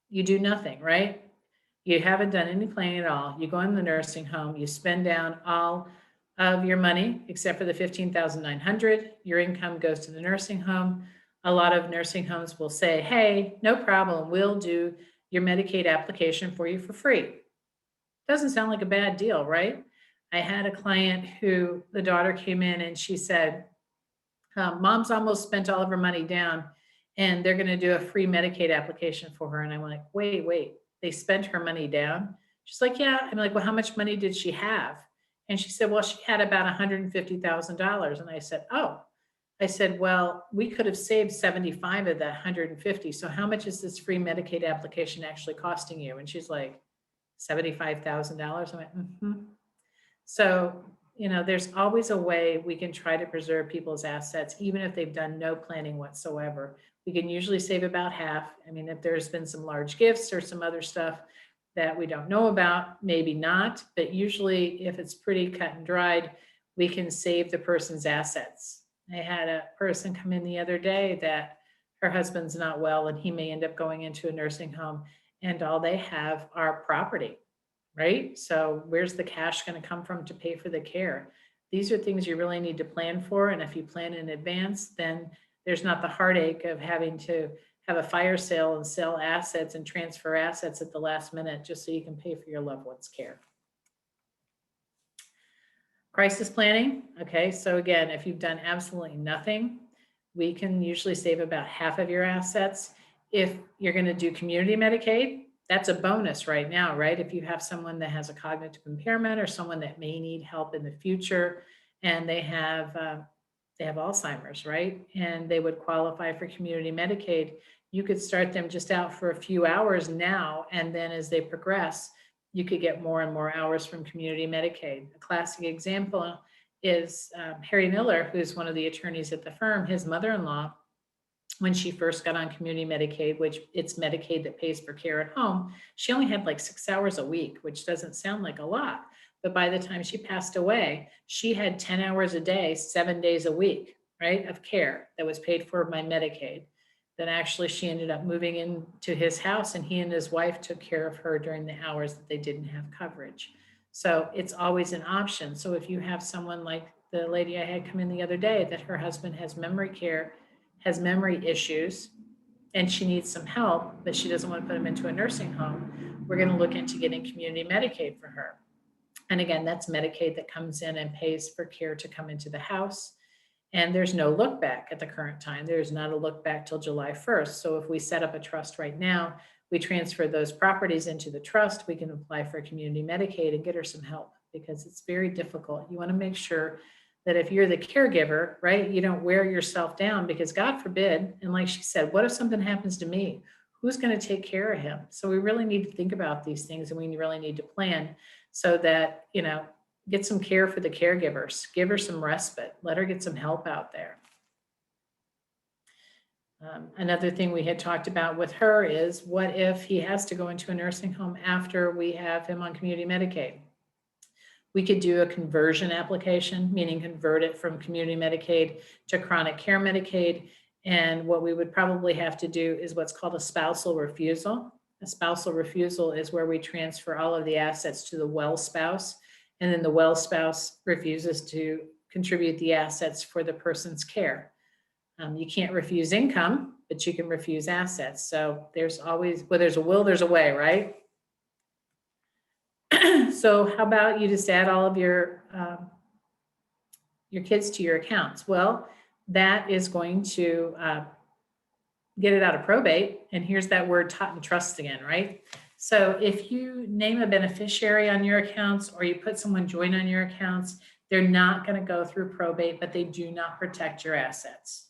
you do nothing, right? You haven't done any planning at all. You go in the nursing home, you spend down all of your money except for the $15,900. Your income goes to the nursing home. A lot of nursing homes will say, hey, no problem, we'll do your Medicaid application for you for free. Doesn't sound like a bad deal, right? I had a client who the daughter came in and she said, mom's almost spent all of her money down and they're going to do a free Medicaid application for her. And I'm like, wait, they spent her money down? She's like, yeah. I'm like, well, how much money did she have? And she said, well, she had about $150,000. And I said, oh. I said, well, we could have saved 75 of that 150. So how much is this free Medicaid application actually costing you? And she's like, $75,000. I went, mm-hmm. So, there's always a way we can try to preserve people's assets, even if they've done no planning whatsoever. We can usually save about half. I mean, if there's been some large gifts or some other stuff that we don't know about, maybe not, but usually if it's pretty cut and dried, we can save the person's assets. I had a person come in the other day that her husband's not well and he may end up going into a nursing home and all they have are property, right? So where's the cash going to come from to pay for the care? These are things you really need to plan for. And if you plan in advance, then there's not the heartache of having to have a fire sale and sell assets and transfer assets at the last minute just so you can pay for your loved one's care. Crisis planning. Okay, so again, if you've done absolutely nothing, we can usually save about half of your assets. If you're going to do community Medicaid, that's a bonus right now, right? If you have someone that has a cognitive impairment or someone that may need help in the future and they have they have Alzheimer's, right? And they would qualify for community Medicaid. You could start them just out for a few hours now, and then as they progress, you could get more and more hours from community Medicaid. A classic example is Harry Miller, who's one of the attorneys at the firm. His mother-in-law, when she first got on community Medicaid, which it's Medicaid that pays for care at home, she only had like 6 hours a week, which doesn't sound like a lot. But by the time she passed away, she had 10 hours a day, 7 days a week, right, of care that was paid for by Medicaid. Then actually she ended up moving into his house, and he and his wife took care of her during the hours that they didn't have coverage. So it's always an option. So if you have someone like the lady I had come in the other day, that her husband has memory issues, and she needs some help, but she doesn't want to put him into a nursing home, we're going to look into getting community Medicaid for her. And again, that's Medicaid that comes in and pays for care to come into the house. And there's no look back at the current time. There's not a look back till July 1st. So if we set up a trust right now, we transfer those properties into the trust, we can apply for community Medicaid and get her some help, because it's very difficult. You want to make sure that if you're the caregiver, right, you don't wear yourself down, because God forbid, and like she said, what if something happens to me? Who's going to take care of him? So we really need to think about these things, and we really need to plan so that, get some care for the caregivers, give her some respite, let her get some help out there. Another thing we had talked about with her is, what if he has to go into a nursing home after we have him on community Medicaid? We could do a conversion application, meaning convert it from community Medicaid to chronic care Medicaid. And what we would probably have to do is what's called a spousal refusal. A spousal refusal is where we transfer all of the assets to the well spouse, and then the well spouse refuses to contribute the assets for the person's care. You can't refuse income, but you can refuse assets. So there's always, well, there's a will, there's a way, right? So how about you just add all of your kids to your accounts? Well, that is going to get it out of probate. And here's that word taught in trust again, right? So if you name a beneficiary on your accounts, or you put someone joint on your accounts, they're not going to go through probate, but they do not protect your assets.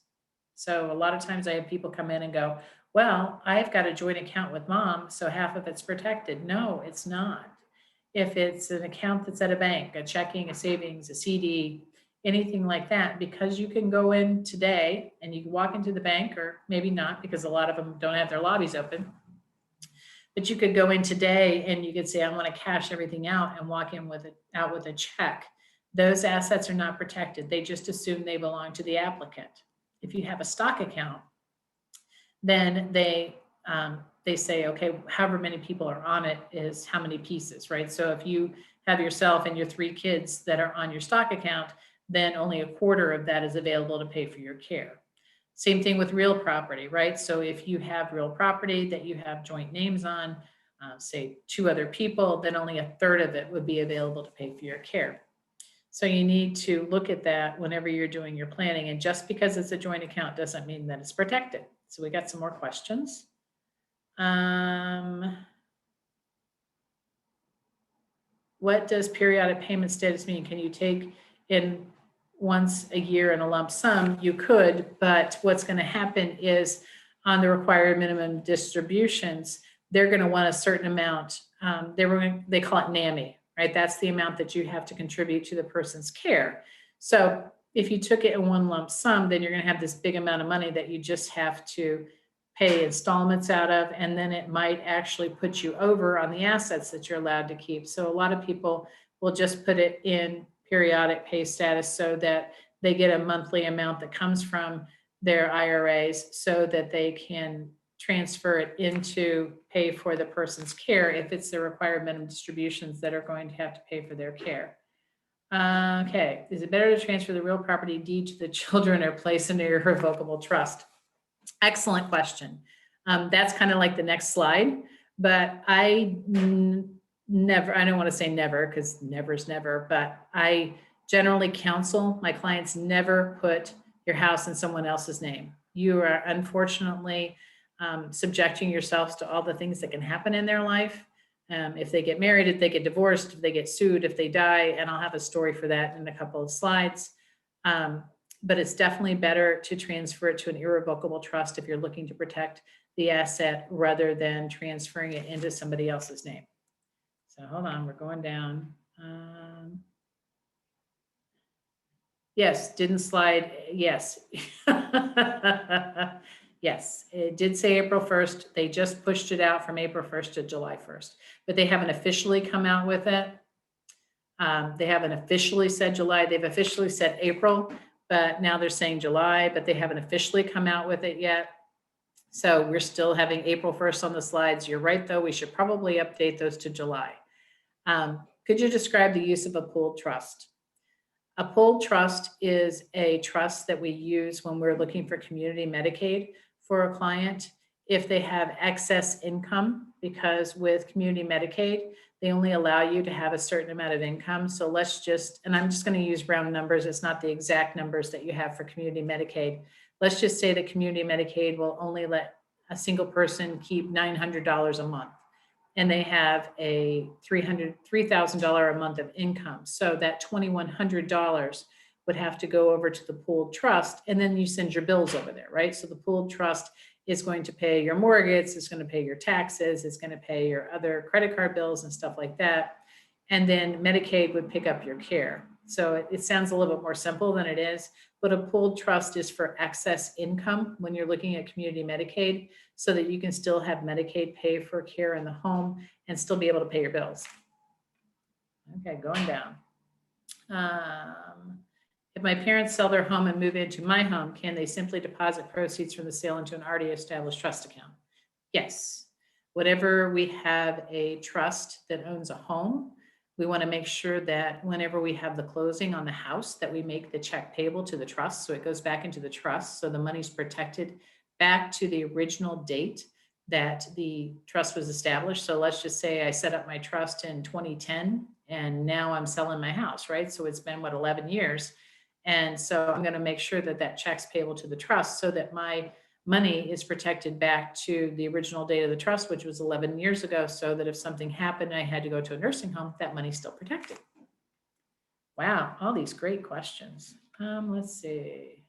So a lot of times I have people come in and go, well, I've got a joint account with mom, so half of it's protected. No, it's not. If it's an account that's at a bank, a checking, a savings, a CD, anything like that, because you can go in today and you can walk into the bank, or maybe not, because a lot of them don't have their lobbies open. But you could go in today and you could say, I want to cash everything out, and walk in out with a check. Those assets are not protected. They just assume they belong to the applicant. If you have a stock account, then they say, okay, however many people are on it is how many pieces, right? So if you have yourself and your 3 kids that are on your stock account, then only a quarter of that is available to pay for your care. Same thing with real property, right? So if you have real property that you have joint names on, say 2 other people, then only a third of it would be available to pay for your care. So you need to look at that whenever you're doing your planning. And just because it's a joint account doesn't mean that it's protected. So we got some more questions. What does periodic payment status mean? Can you take in once a year in a lump sum? You could, but what's going to happen is, on the required minimum distributions, they're going to want a certain amount. They call it NAMI, right? That's the amount that you have to contribute to the person's care. So if you took it in one lump sum, then you're going to have this big amount of money that you just have to pay installments out of, and then it might actually put you over on the assets that you're allowed to keep. So a lot of people will just put it in periodic pay status so that they get a monthly amount that comes from their IRAs, so that they can transfer it into pay for the person's care if it's the required minimum distributions that are going to have to pay for their care. Okay, is it better to transfer the real property deed to the children or place in a irrevocable trust? Excellent question. That's kind of like the next slide, but I don't want to say never, because never is never, but I generally counsel my clients never put your house in someone else's name. You are unfortunately subjecting yourselves to all the things that can happen in their life. If they get married, if they get divorced, if they get sued, if they die, and I'll have a story for that in a couple of slides. but it's definitely better to transfer it to an irrevocable trust if you're looking to protect the asset rather than transferring it into somebody else's name. So hold on, we're going down. Yes, didn't slide. Yes. Yes, it did say April 1st. They just pushed it out from April 1st to July 1st, but they haven't officially come out with it. They haven't officially said July. They've officially said April, but now they're saying July, but they haven't officially come out with it yet. So we're still having April 1st on the slides. You're right, though. We should probably update those to July. Could you describe the use of a pooled trust? A pooled trust is a trust that we use when we're looking for community Medicaid for a client if they have excess income, because with community Medicaid, they only allow you to have a certain amount of income. So let's just, and I'm just going to use round numbers. It's not the exact numbers that you have for community Medicaid. Let's just say that community Medicaid will only let a single person keep $900 a month, and they have a $3,000 a month of income. So that $2,100 would have to go over to the pooled trust, and then you send your bills over there, right? So the pooled trust is going to pay your mortgage, it's going to pay your taxes, it's going to pay your other credit card bills and stuff like that. And then Medicaid would pick up your care. So it sounds a little bit more simple than it is, but a pooled trust is for excess income when you're looking at community Medicaid, so that you can still have Medicaid pay for care in the home and still be able to pay your bills. Okay, going down. If my parents sell their home and move into my home, can they simply deposit proceeds from the sale into an already established trust account? Yes. Whenever we have a trust that owns a home, we want to make sure that whenever we have the closing on the house, that we make the check payable to the trust. So it goes back into the trust. So the money's protected back to the original date that the trust was established. So let's just say I set up my trust in 2010 and now I'm selling my house, right? So it's been, 11 years. And so I'm going to make sure that that check's payable to the trust so that my money is protected back to the original date of the trust, which was 11 years ago, so that if something happened and I had to go to a nursing home, that money's still protected. Wow, all these great questions. Let's see.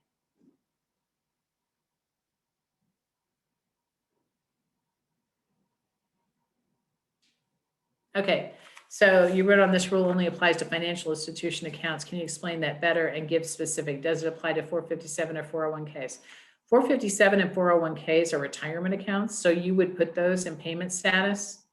Okay, so you wrote on this rule only applies to financial institution accounts. Can you explain that better and give specific? Does it apply to 457 or 401ks? 457 and 401ks are retirement accounts. So you would put those in payment status,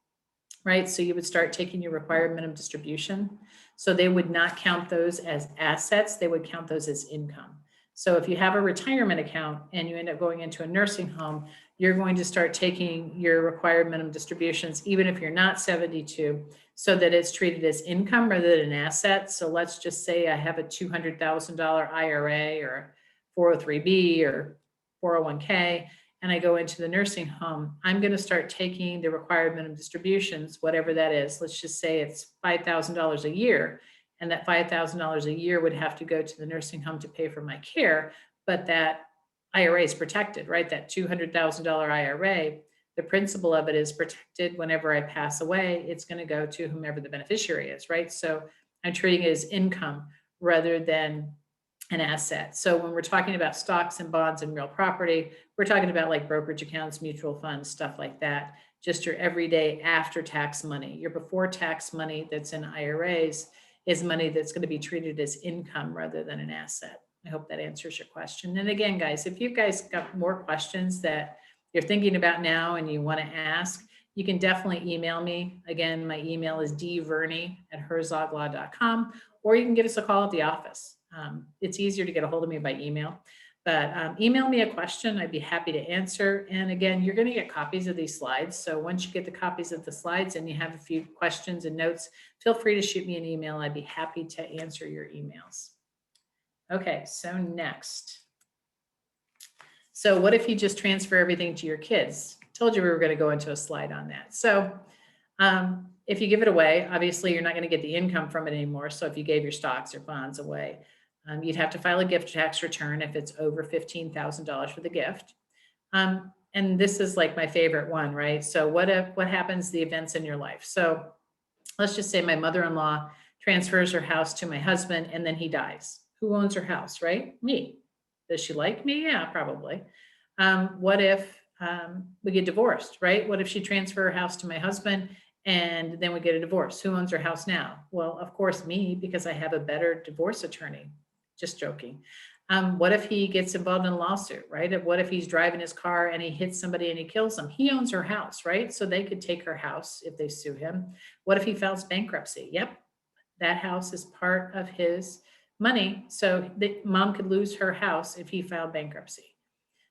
right? So you would start taking your required minimum distribution. So they would not count those as assets. They would count those as income. So if you have a retirement account and you end up going into a nursing home, you're going to start taking your required minimum distributions, even if you're not 72, so that it's treated as income rather than an asset. So let's just say I have a $200,000 IRA or 403B or 401k, and I go into the nursing home, I'm going to start taking the required minimum distributions, whatever that is. Let's just say it's $5,000 a year. And that $5,000 a year would have to go to the nursing home to pay for my care. But that IRA is protected, right? That $200,000 IRA, the principal of it is protected. Whenever I pass away, it's going to go to whomever the beneficiary is, right? So I'm treating it as income rather than an asset. So when we're talking about stocks and bonds and real property, we're talking about like brokerage accounts, mutual funds, stuff like that. Just your everyday after tax money. Your before tax money that's in IRAs is money that's going to be treated as income rather than an asset. I hope that answers your question. And again, guys, if you guys got more questions that you're thinking about now and you want to ask, you can definitely email me. Again, my email is dverney@herzoglaw.com, or you can give us a call at the office. It's easier to get a hold of me by email, but email me a question. I'd be happy to answer. And again, you're going to get copies of these slides. So once you get the copies of the slides and you have a few questions and notes, feel free to shoot me an email. I'd be happy to answer your emails. Okay, so next. So what if you just transfer everything to your kids? Told you we were going to go into a slide on that. So if you give it away, obviously you're not going to get the income from it anymore. So if you gave your stocks or bonds away, you'd have to file a gift tax return if it's over $15,000 for the gift. And this is like my favorite one, right? So what happens, the events in your life? So let's just say my mother-in-law transfers her house to my husband and then he dies. Who owns her house, right? Me. Does she like me? Yeah, probably. What if we get divorced, right? What if she transfer her house to my husband and then we get a divorce? Who owns her house now? Well, of course, me, because I have a better divorce attorney. Just joking. What if he gets involved in a lawsuit, right? What if he's driving his car and he hits somebody and he kills them? He owns her house, right? So they could take her house if they sue him. What if he files bankruptcy? Yep, that house is part of his money. So the mom could lose her house if he filed bankruptcy.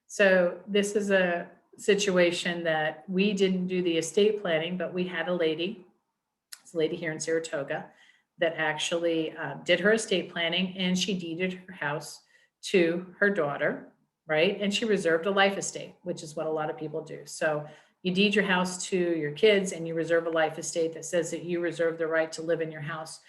So this is a situation that we didn't do the estate planning, but we had a lady, it's a lady here in Saratoga, that actually did her estate planning, and she deeded her house to her daughter, right? And she reserved a life estate, which is what a lot of people do. So you deed your house to your kids and you reserve a life estate that says that you reserve the right to live in your house.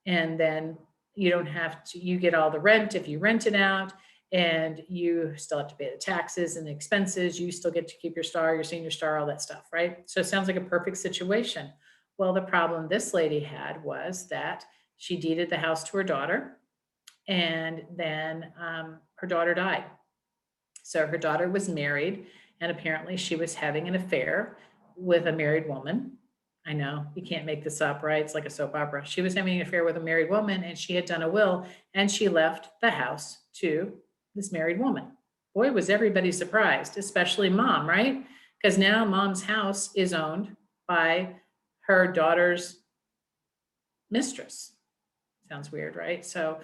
And then you don't have to, you get all the rent if you rent it out, and you still have to pay the taxes and the expenses. You still get to keep your star, your senior star, all that stuff, right? So it sounds like a perfect situation. Well, the problem this lady had was that she deeded the house to her daughter, and then her daughter died. So her daughter was married, and apparently she was having an affair with a married woman. I know, you can't make this up, right? It's like a soap opera. She was having an affair with a married woman, and she had done a will, and she left the house to this married woman. Boy, was everybody surprised, especially mom, right? Because now mom's house is owned by her daughter's mistress. Sounds weird, right? So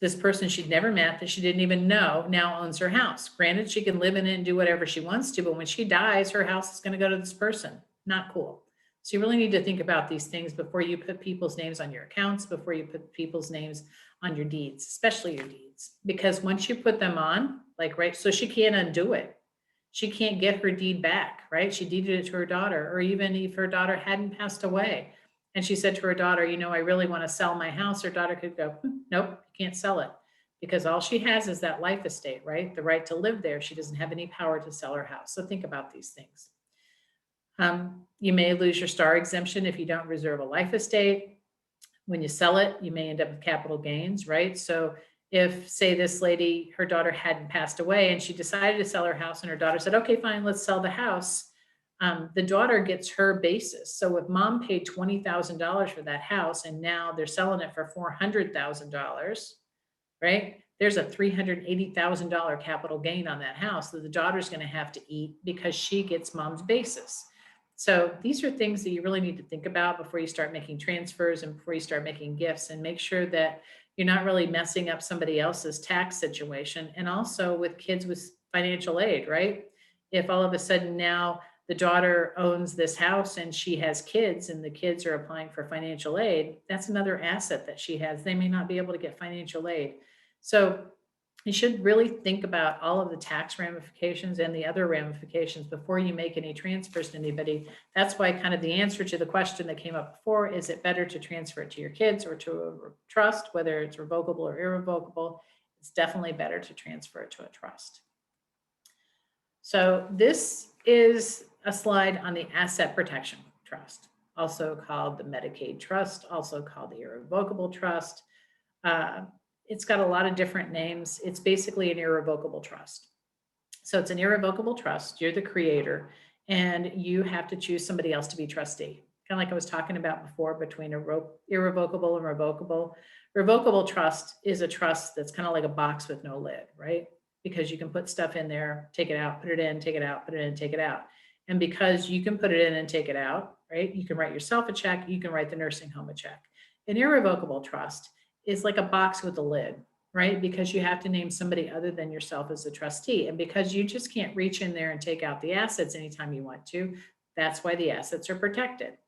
this person she'd never met, that she didn't even know, now owns her house. Granted, she can live in it and do whatever she wants to, but when she dies, her house is going to go to this person. Not cool. So you really need to think about these things before you put people's names on your accounts, before you put people's names on your deeds, especially your deeds. Because once you put them on, like, right, so she can't undo it. She can't get her deed back, right? She deeded it to her daughter, or even if her daughter hadn't passed away and she said to her daughter, you know, I really want to sell my house, her daughter could go, nope, you can't sell it, because all she has is that life estate, right? The right to live there. She doesn't have any power to sell her house. So think about these things. You may lose your star exemption if you don't reserve a life estate. When you sell it, you may end up with capital gains, right? So if, say, this lady, her daughter hadn't passed away and she decided to sell her house, and her daughter said, okay, fine, let's sell the house. The daughter gets her basis. So if mom paid $20,000 for that house and now they're selling it for $400,000, right? There's a $380,000 capital gain on that house that the daughter's going to have to eat because she gets mom's basis. So these are things that you really need to think about before you start making transfers and before you start making gifts, and make sure that you're not really messing up somebody else's tax situation. And also with kids with financial aid, right? If all of a sudden now the daughter owns this house and she has kids and the kids are applying for financial aid, that's another asset that she has. They may not be able to get financial aid. So you should really think about all of the tax ramifications and the other ramifications before you make any transfers to anybody. That's why kind of the answer to the question that came up before, is it better to transfer it to your kids or to a trust, whether it's revocable or irrevocable? It's definitely better to transfer it to a trust. So this is a slide on the asset protection trust, also called the Medicaid trust, also called the irrevocable trust. It's got a lot of different names. It's basically an irrevocable trust. So it's an irrevocable trust. You're the creator, and you have to choose somebody else to be trustee. Kind of like I was talking about before, between irrevocable and revocable. Revocable trust is a trust that's kind of like a box with no lid, right? Because you can put stuff in there, take it out, put it in, take it out, put it in, take it out. And because you can put it in and take it out, right? You can write yourself a check, you can write the nursing home a check. An irrevocable trust is like a box with a lid, right? Because you have to name somebody other than yourself as a trustee. And because you just can't reach in there and take out the assets anytime you want to, that's why the assets are protected.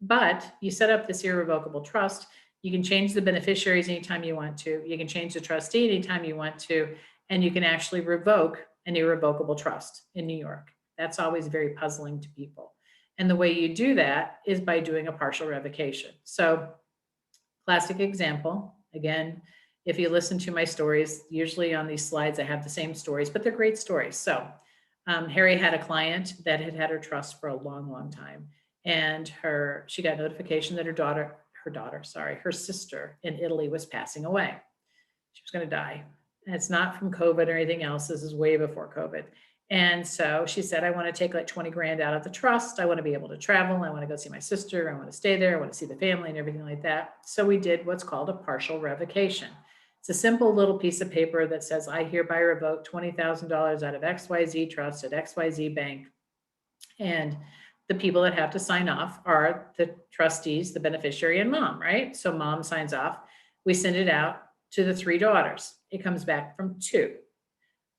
But you set up this irrevocable trust, you can change the beneficiaries anytime you want to, you can change the trustee anytime you want to, and you can actually revoke an irrevocable trust in New York. That's always very puzzling to people. And the way you do that is by doing a partial revocation. So, classic example, again, if you listen to my stories, usually on these slides, I have the same stories, but they're great stories. So Harry had a client that had had her trust for a long, long time. And she got notification that her sister in Italy was passing away. She was going to die. And it's not from COVID or anything else. This is way before COVID. And so she said, I want to take like 20 grand out of the trust. I want to be able to travel. I want to go see my sister. I want to stay there. I want to see the family and everything like that. So we did what's called a partial revocation. It's a simple little piece of paper that says, I hereby revoke $20,000 out of XYZ trust at XYZ bank. And the people that have to sign off are the trustees, the beneficiary, and mom, right? So mom signs off. We send it out to the 3 daughters. It comes back from 2.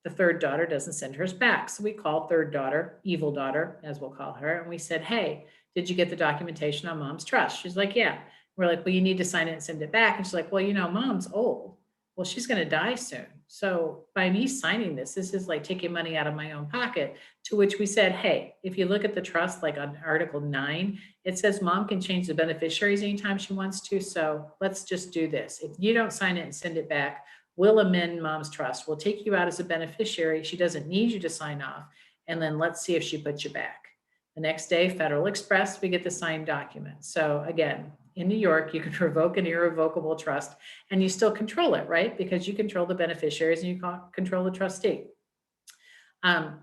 The 3rd daughter doesn't send hers back. So we called 3rd daughter, evil daughter, as we'll call her. And we said, hey, did you get the documentation on mom's trust? She's like, yeah. We're like, well, you need to sign it and send it back. And she's like, well, mom's old. Well, she's going to die soon. So by me signing this is like taking money out of my own pocket, to which we said, hey, if you look at the trust, like on Article 9, it says mom can change the beneficiaries anytime she wants to. So let's just do this. If you don't sign it and send it back, we'll amend mom's trust. We'll take you out as a beneficiary. She doesn't need you to sign off. And then let's see if she puts you back. The next day, Federal Express, we get the signed document. So again, in New York, you can revoke an irrevocable trust and you still control it, right? Because you control the beneficiaries and you control the trustee.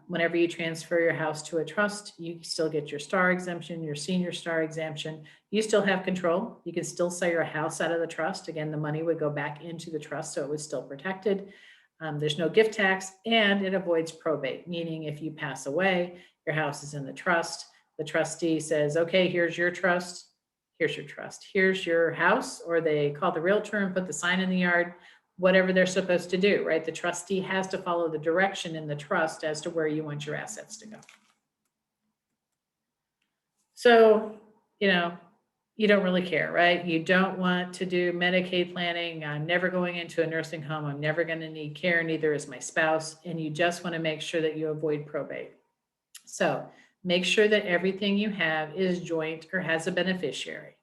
Whenever you transfer your house to a trust, you still get your star exemption, your senior star exemption. You still have control. You can still sell your house out of the trust. Again, the money would go back into the trust, so it was still protected. There's no gift tax, and it avoids probate, meaning if you pass away, your house is in the trust. The trustee says, okay, here's your trust. Here's your trust. Here's your house, or they call the realtor and put the sign in the yard, whatever they're supposed to do, right? The trustee has to follow the direction in the trust as to where you want your assets to go. So, you don't really care, right? You don't want to do Medicaid planning. I'm never going into a nursing home. I'm never going to need care, neither is my spouse. And you just want to make sure that you avoid probate. So make sure that everything you have is joint or has a beneficiary.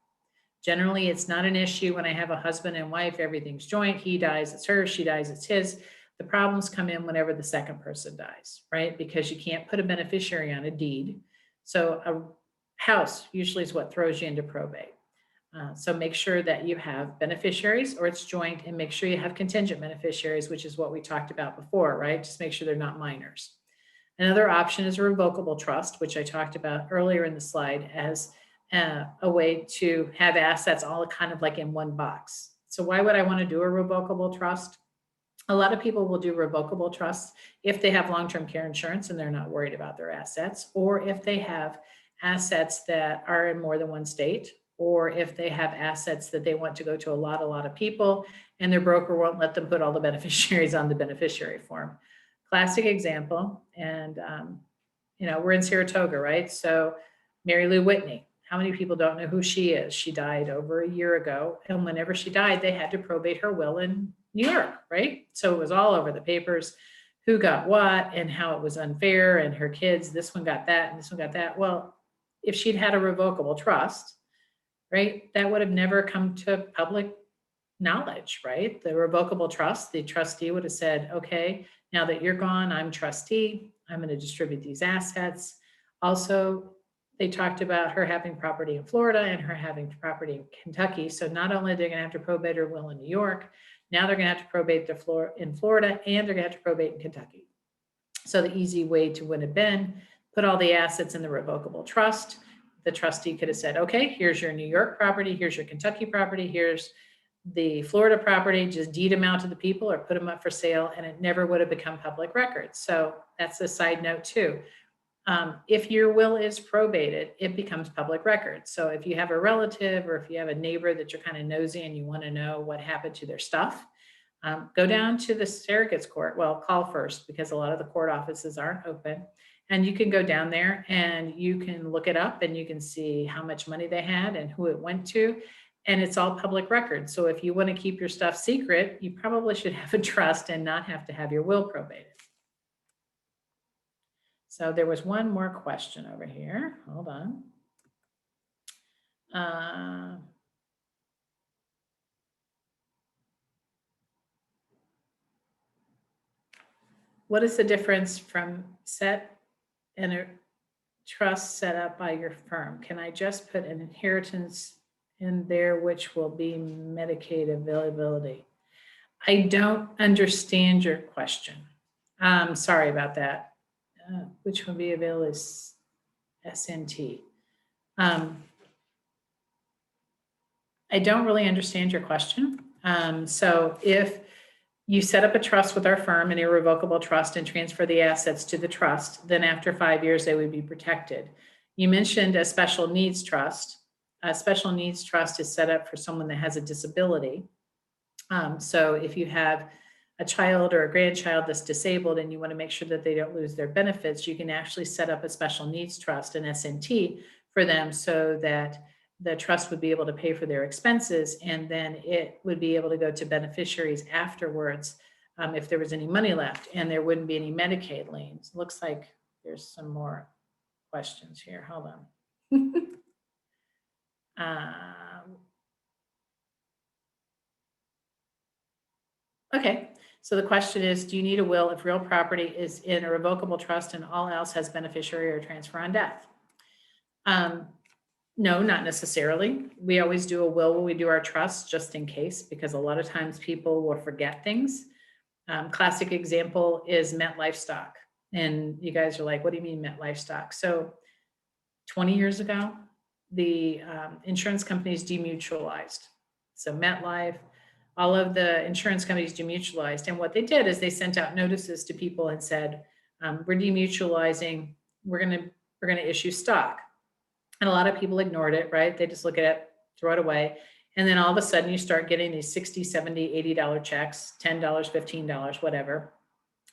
Generally, it's not an issue when I have a husband and wife, everything's joint. He dies, it's hers. She dies, it's his. The problems come in whenever the second person dies, right? Because you can't put a beneficiary on a deed. So a house usually is what throws you into probate. So make sure that you have beneficiaries or it's joint, and make sure you have contingent beneficiaries, which is what we talked about before, right? Just make sure they're not minors. Another option is a revocable trust, which I talked about earlier in the slide as a way to have assets all kind of like in one box. So why would I want to do a revocable trust? A lot of people will do revocable trusts if they have long-term care insurance and they're not worried about their assets, or if they have assets that are in more than one state, or if they have assets that they want to go to a lot of people and their broker won't let them put all the beneficiaries on the beneficiary form. Classic example, and we're in Saratoga, right? So Mary Lou Whitney, how many people don't know who she is? She died over a year ago, and whenever she died, they had to probate her will in New York, right? So it was all over the papers, who got what and how it was unfair, and her kids, this one got that and this one got that. Well, if she'd had a revocable trust, right, that would have never come to public knowledge, right? The revocable trust, the trustee would have said, okay, now that you're gone, I'm trustee. I'm going to distribute these assets. Also, they talked about her having property in Florida and her having property in Kentucky. So not only are they going to have to probate her will in New York, now they're going to have to probate in Florida, and they're going to have to probate in Kentucky. So the easy way to would have been put all the assets in the revocable trust. The trustee could have said, okay, here's your New York property, here's your Kentucky property, here's the Florida property, just deed them out to the people or put them up for sale, and it never would have become public record. So that's a side note too. If your will is probated, it becomes public record. So if you have a relative or if you have a neighbor that you're kind of nosy and you want to know what happened to their stuff, go down to the surrogate's court. Well, call first, because a lot of the court offices aren't open. And you can go down there and you can look it up and you can see how much money they had and who it went to. And it's all public record. So if you want to keep your stuff secret, you probably should have a trust and not have to have your will probated. So there was one more question over here. Hold on. What is the difference from set and a trust set up by your firm? Can I just put an inheritance in there, which will be Medicaid availability? I don't understand your question. Sorry about that. Which will be available is SNT. Um, I don't really understand your question. So if you set up a trust with our firm, an irrevocable trust, and transfer the assets to the trust, then after 5 years, they would be protected. You mentioned a special needs trust. A special needs trust is set up for someone that has a disability. So if you have a child or a grandchild that's disabled and you want to make sure that they don't lose their benefits, you can actually set up a special needs trust, an SNT, for them so that the trust would be able to pay for their expenses, and then it would be able to go to beneficiaries afterwards if there was any money left, and there wouldn't be any Medicaid liens. Looks like there's some more questions here. Hold on. Okay, so the question is, do you need a will if real property is in a revocable trust and all else has beneficiary or transfer on death? No, not necessarily. We always do a will when we do our trust, just in case, because a lot of times people will forget things. Classic example is MetLife stock. And you guys are like, what do you mean MetLife stock? So 20 years ago, the insurance companies demutualized. So MetLife, all of the insurance companies demutualized. And what they did is they sent out notices to people and said, we're demutualizing, we're gonna issue stock. And a lot of people ignored it, right? They just look at it, throw it away. And then all of a sudden you start getting these $60, $70, $80 checks, $10, $15, whatever.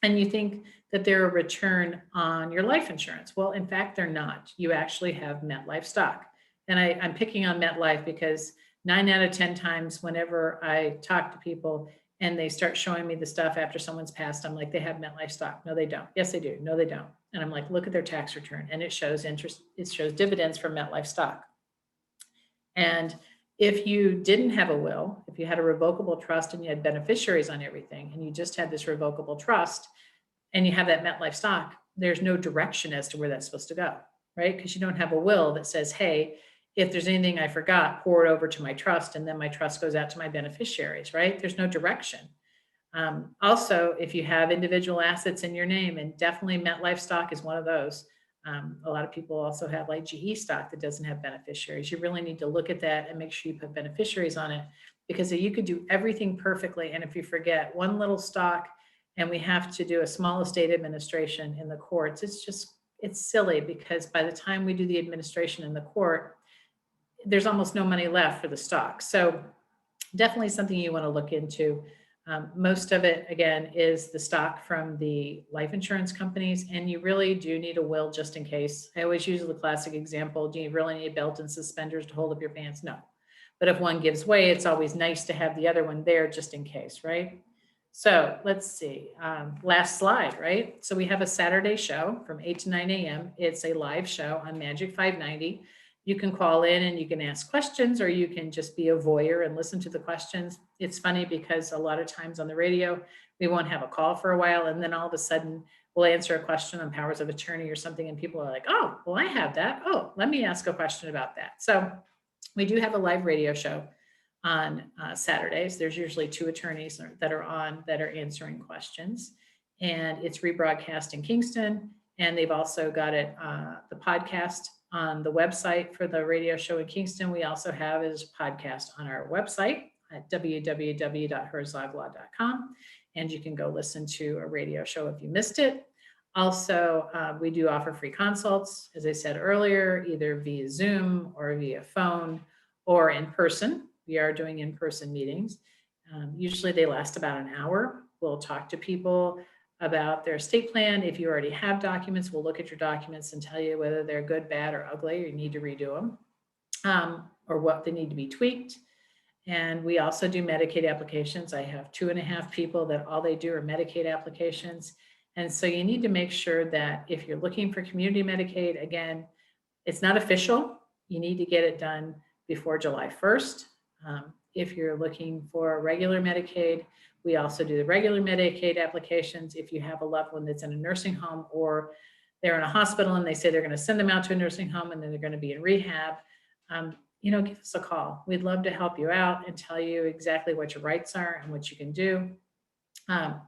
And you think that they're a return on your life insurance. Well, in fact, they're not. You actually have MetLife stock. And I'm picking on MetLife because 9 out of 10 times whenever I talk to people and they start showing me the stuff after someone's passed, I'm like, they have MetLife stock. No, they don't. Yes, they do. No, they don't. And I'm like, look at their tax return. And it shows interest, it shows dividends from MetLife stock. And if you didn't have a will, if you had a revocable trust and you had beneficiaries on everything, and you just had this revocable trust and you have that MetLife stock, there's no direction as to where that's supposed to go, right? Because you don't have a will that says, hey, if there's anything I forgot, pour it over to my trust, and then my trust goes out to my beneficiaries, right? There's no direction. Also, if you have individual assets in your name, and definitely MetLife stock is one of those. A lot of people also have like GE stock that doesn't have beneficiaries. You really need to look at that and make sure you put beneficiaries on it, because you could do everything perfectly. And if you forget one little stock and we have to do a small estate administration in the courts, it's silly, because by the time we do the administration in the court, there's almost no money left for the stock. So definitely something you want to look into. Most of it, again, is the stock from the life insurance companies, and you really do need a will just in case. I always use the classic example, do you really need a belt and suspenders to hold up your pants? No. But if one gives way, it's always nice to have the other one there just in case, right? So let's see, last slide, right? So we have a Saturday show from 8 to 9 a.m. It's a live show on Magic 590. You can call in and you can ask questions, or you can just be a voyeur and listen to the questions. It's funny because a lot of times on the radio, we won't have a call for a while, and then all of a sudden we'll answer a question on powers of attorney or something, and people are like, oh, well, I have that. Oh, let me ask a question about that. So we do have a live radio show on Saturdays. There's usually 2 attorneys that are on that are answering questions, and it's rebroadcast in Kingston. And they've also got it, the podcast on the website for the radio show in Kingston. We also have it as a podcast on our website at www.herzoglaw.com. And you can go listen to a radio show if you missed it. Also, we do offer free consults, as I said earlier, either via Zoom or via phone or in person. We are doing in-person meetings. Usually they last about an hour. We'll talk to people about their estate plan. If you already have documents, we'll look at your documents and tell you whether they're good, bad, or ugly, or you need to redo them, or what they need to be tweaked. And we also do Medicaid applications. I have 2.5 people that all they do are Medicaid applications. And so you need to make sure that if you're looking for community Medicaid, again, it's not official. You need to get it done before July 1st. If you're looking for regular Medicaid, we also do the regular Medicaid applications. If you have a loved one that's in a nursing home, or they're in a hospital and they say they're going to send them out to a nursing home and then they're going to be in rehab, give us a call. We'd love to help you out and tell you exactly what your rights are and what you can do.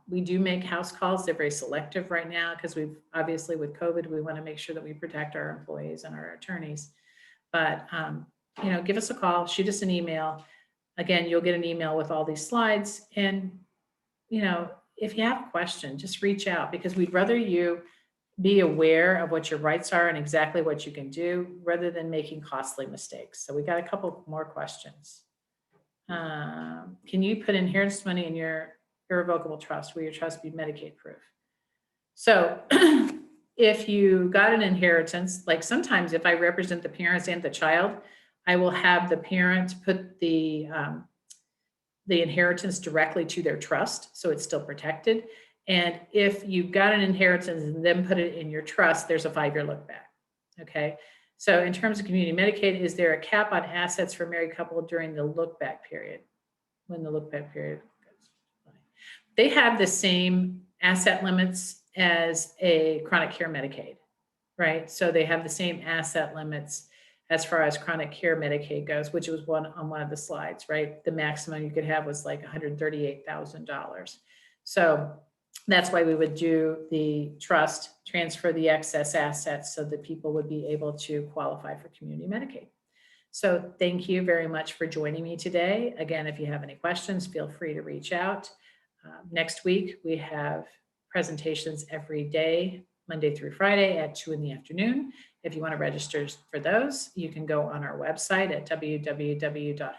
We do make house calls. They're very selective right now because we've obviously with COVID, we want to make sure that we protect our employees and our attorneys. But, give us a call, shoot us an email. Again, you'll get an email with all these slides. And, if you have a question, just reach out because we'd rather you be aware of what your rights are and exactly what you can do rather than making costly mistakes. So we got a couple more questions. Can you put inheritance money in your irrevocable trust? Will your trust be Medicaid proof? So if you got an inheritance, like sometimes if I represent the parents and the child, I will have the parent put the inheritance directly to their trust, so it's still protected. And if you've got an inheritance and then put it in your trust, there's a 5-year look back. Okay. So in terms of community Medicaid, is there a cap on assets for married couple during the look back period? When the look back period goes? They have the same asset limits as a chronic care Medicaid, right? So they have the same asset limits as far as chronic care Medicaid goes, which was on one of the slides, right? The maximum you could have was like $138,000. So that's why we would do the trust, transfer the excess assets so that people would be able to qualify for community Medicaid. So thank you very much for joining me today. Again, if you have any questions, feel free to reach out. Next week, we have presentations every day, Monday through Friday at 2 p.m. If you want to register for those, you can go on our website at www.herzog.com.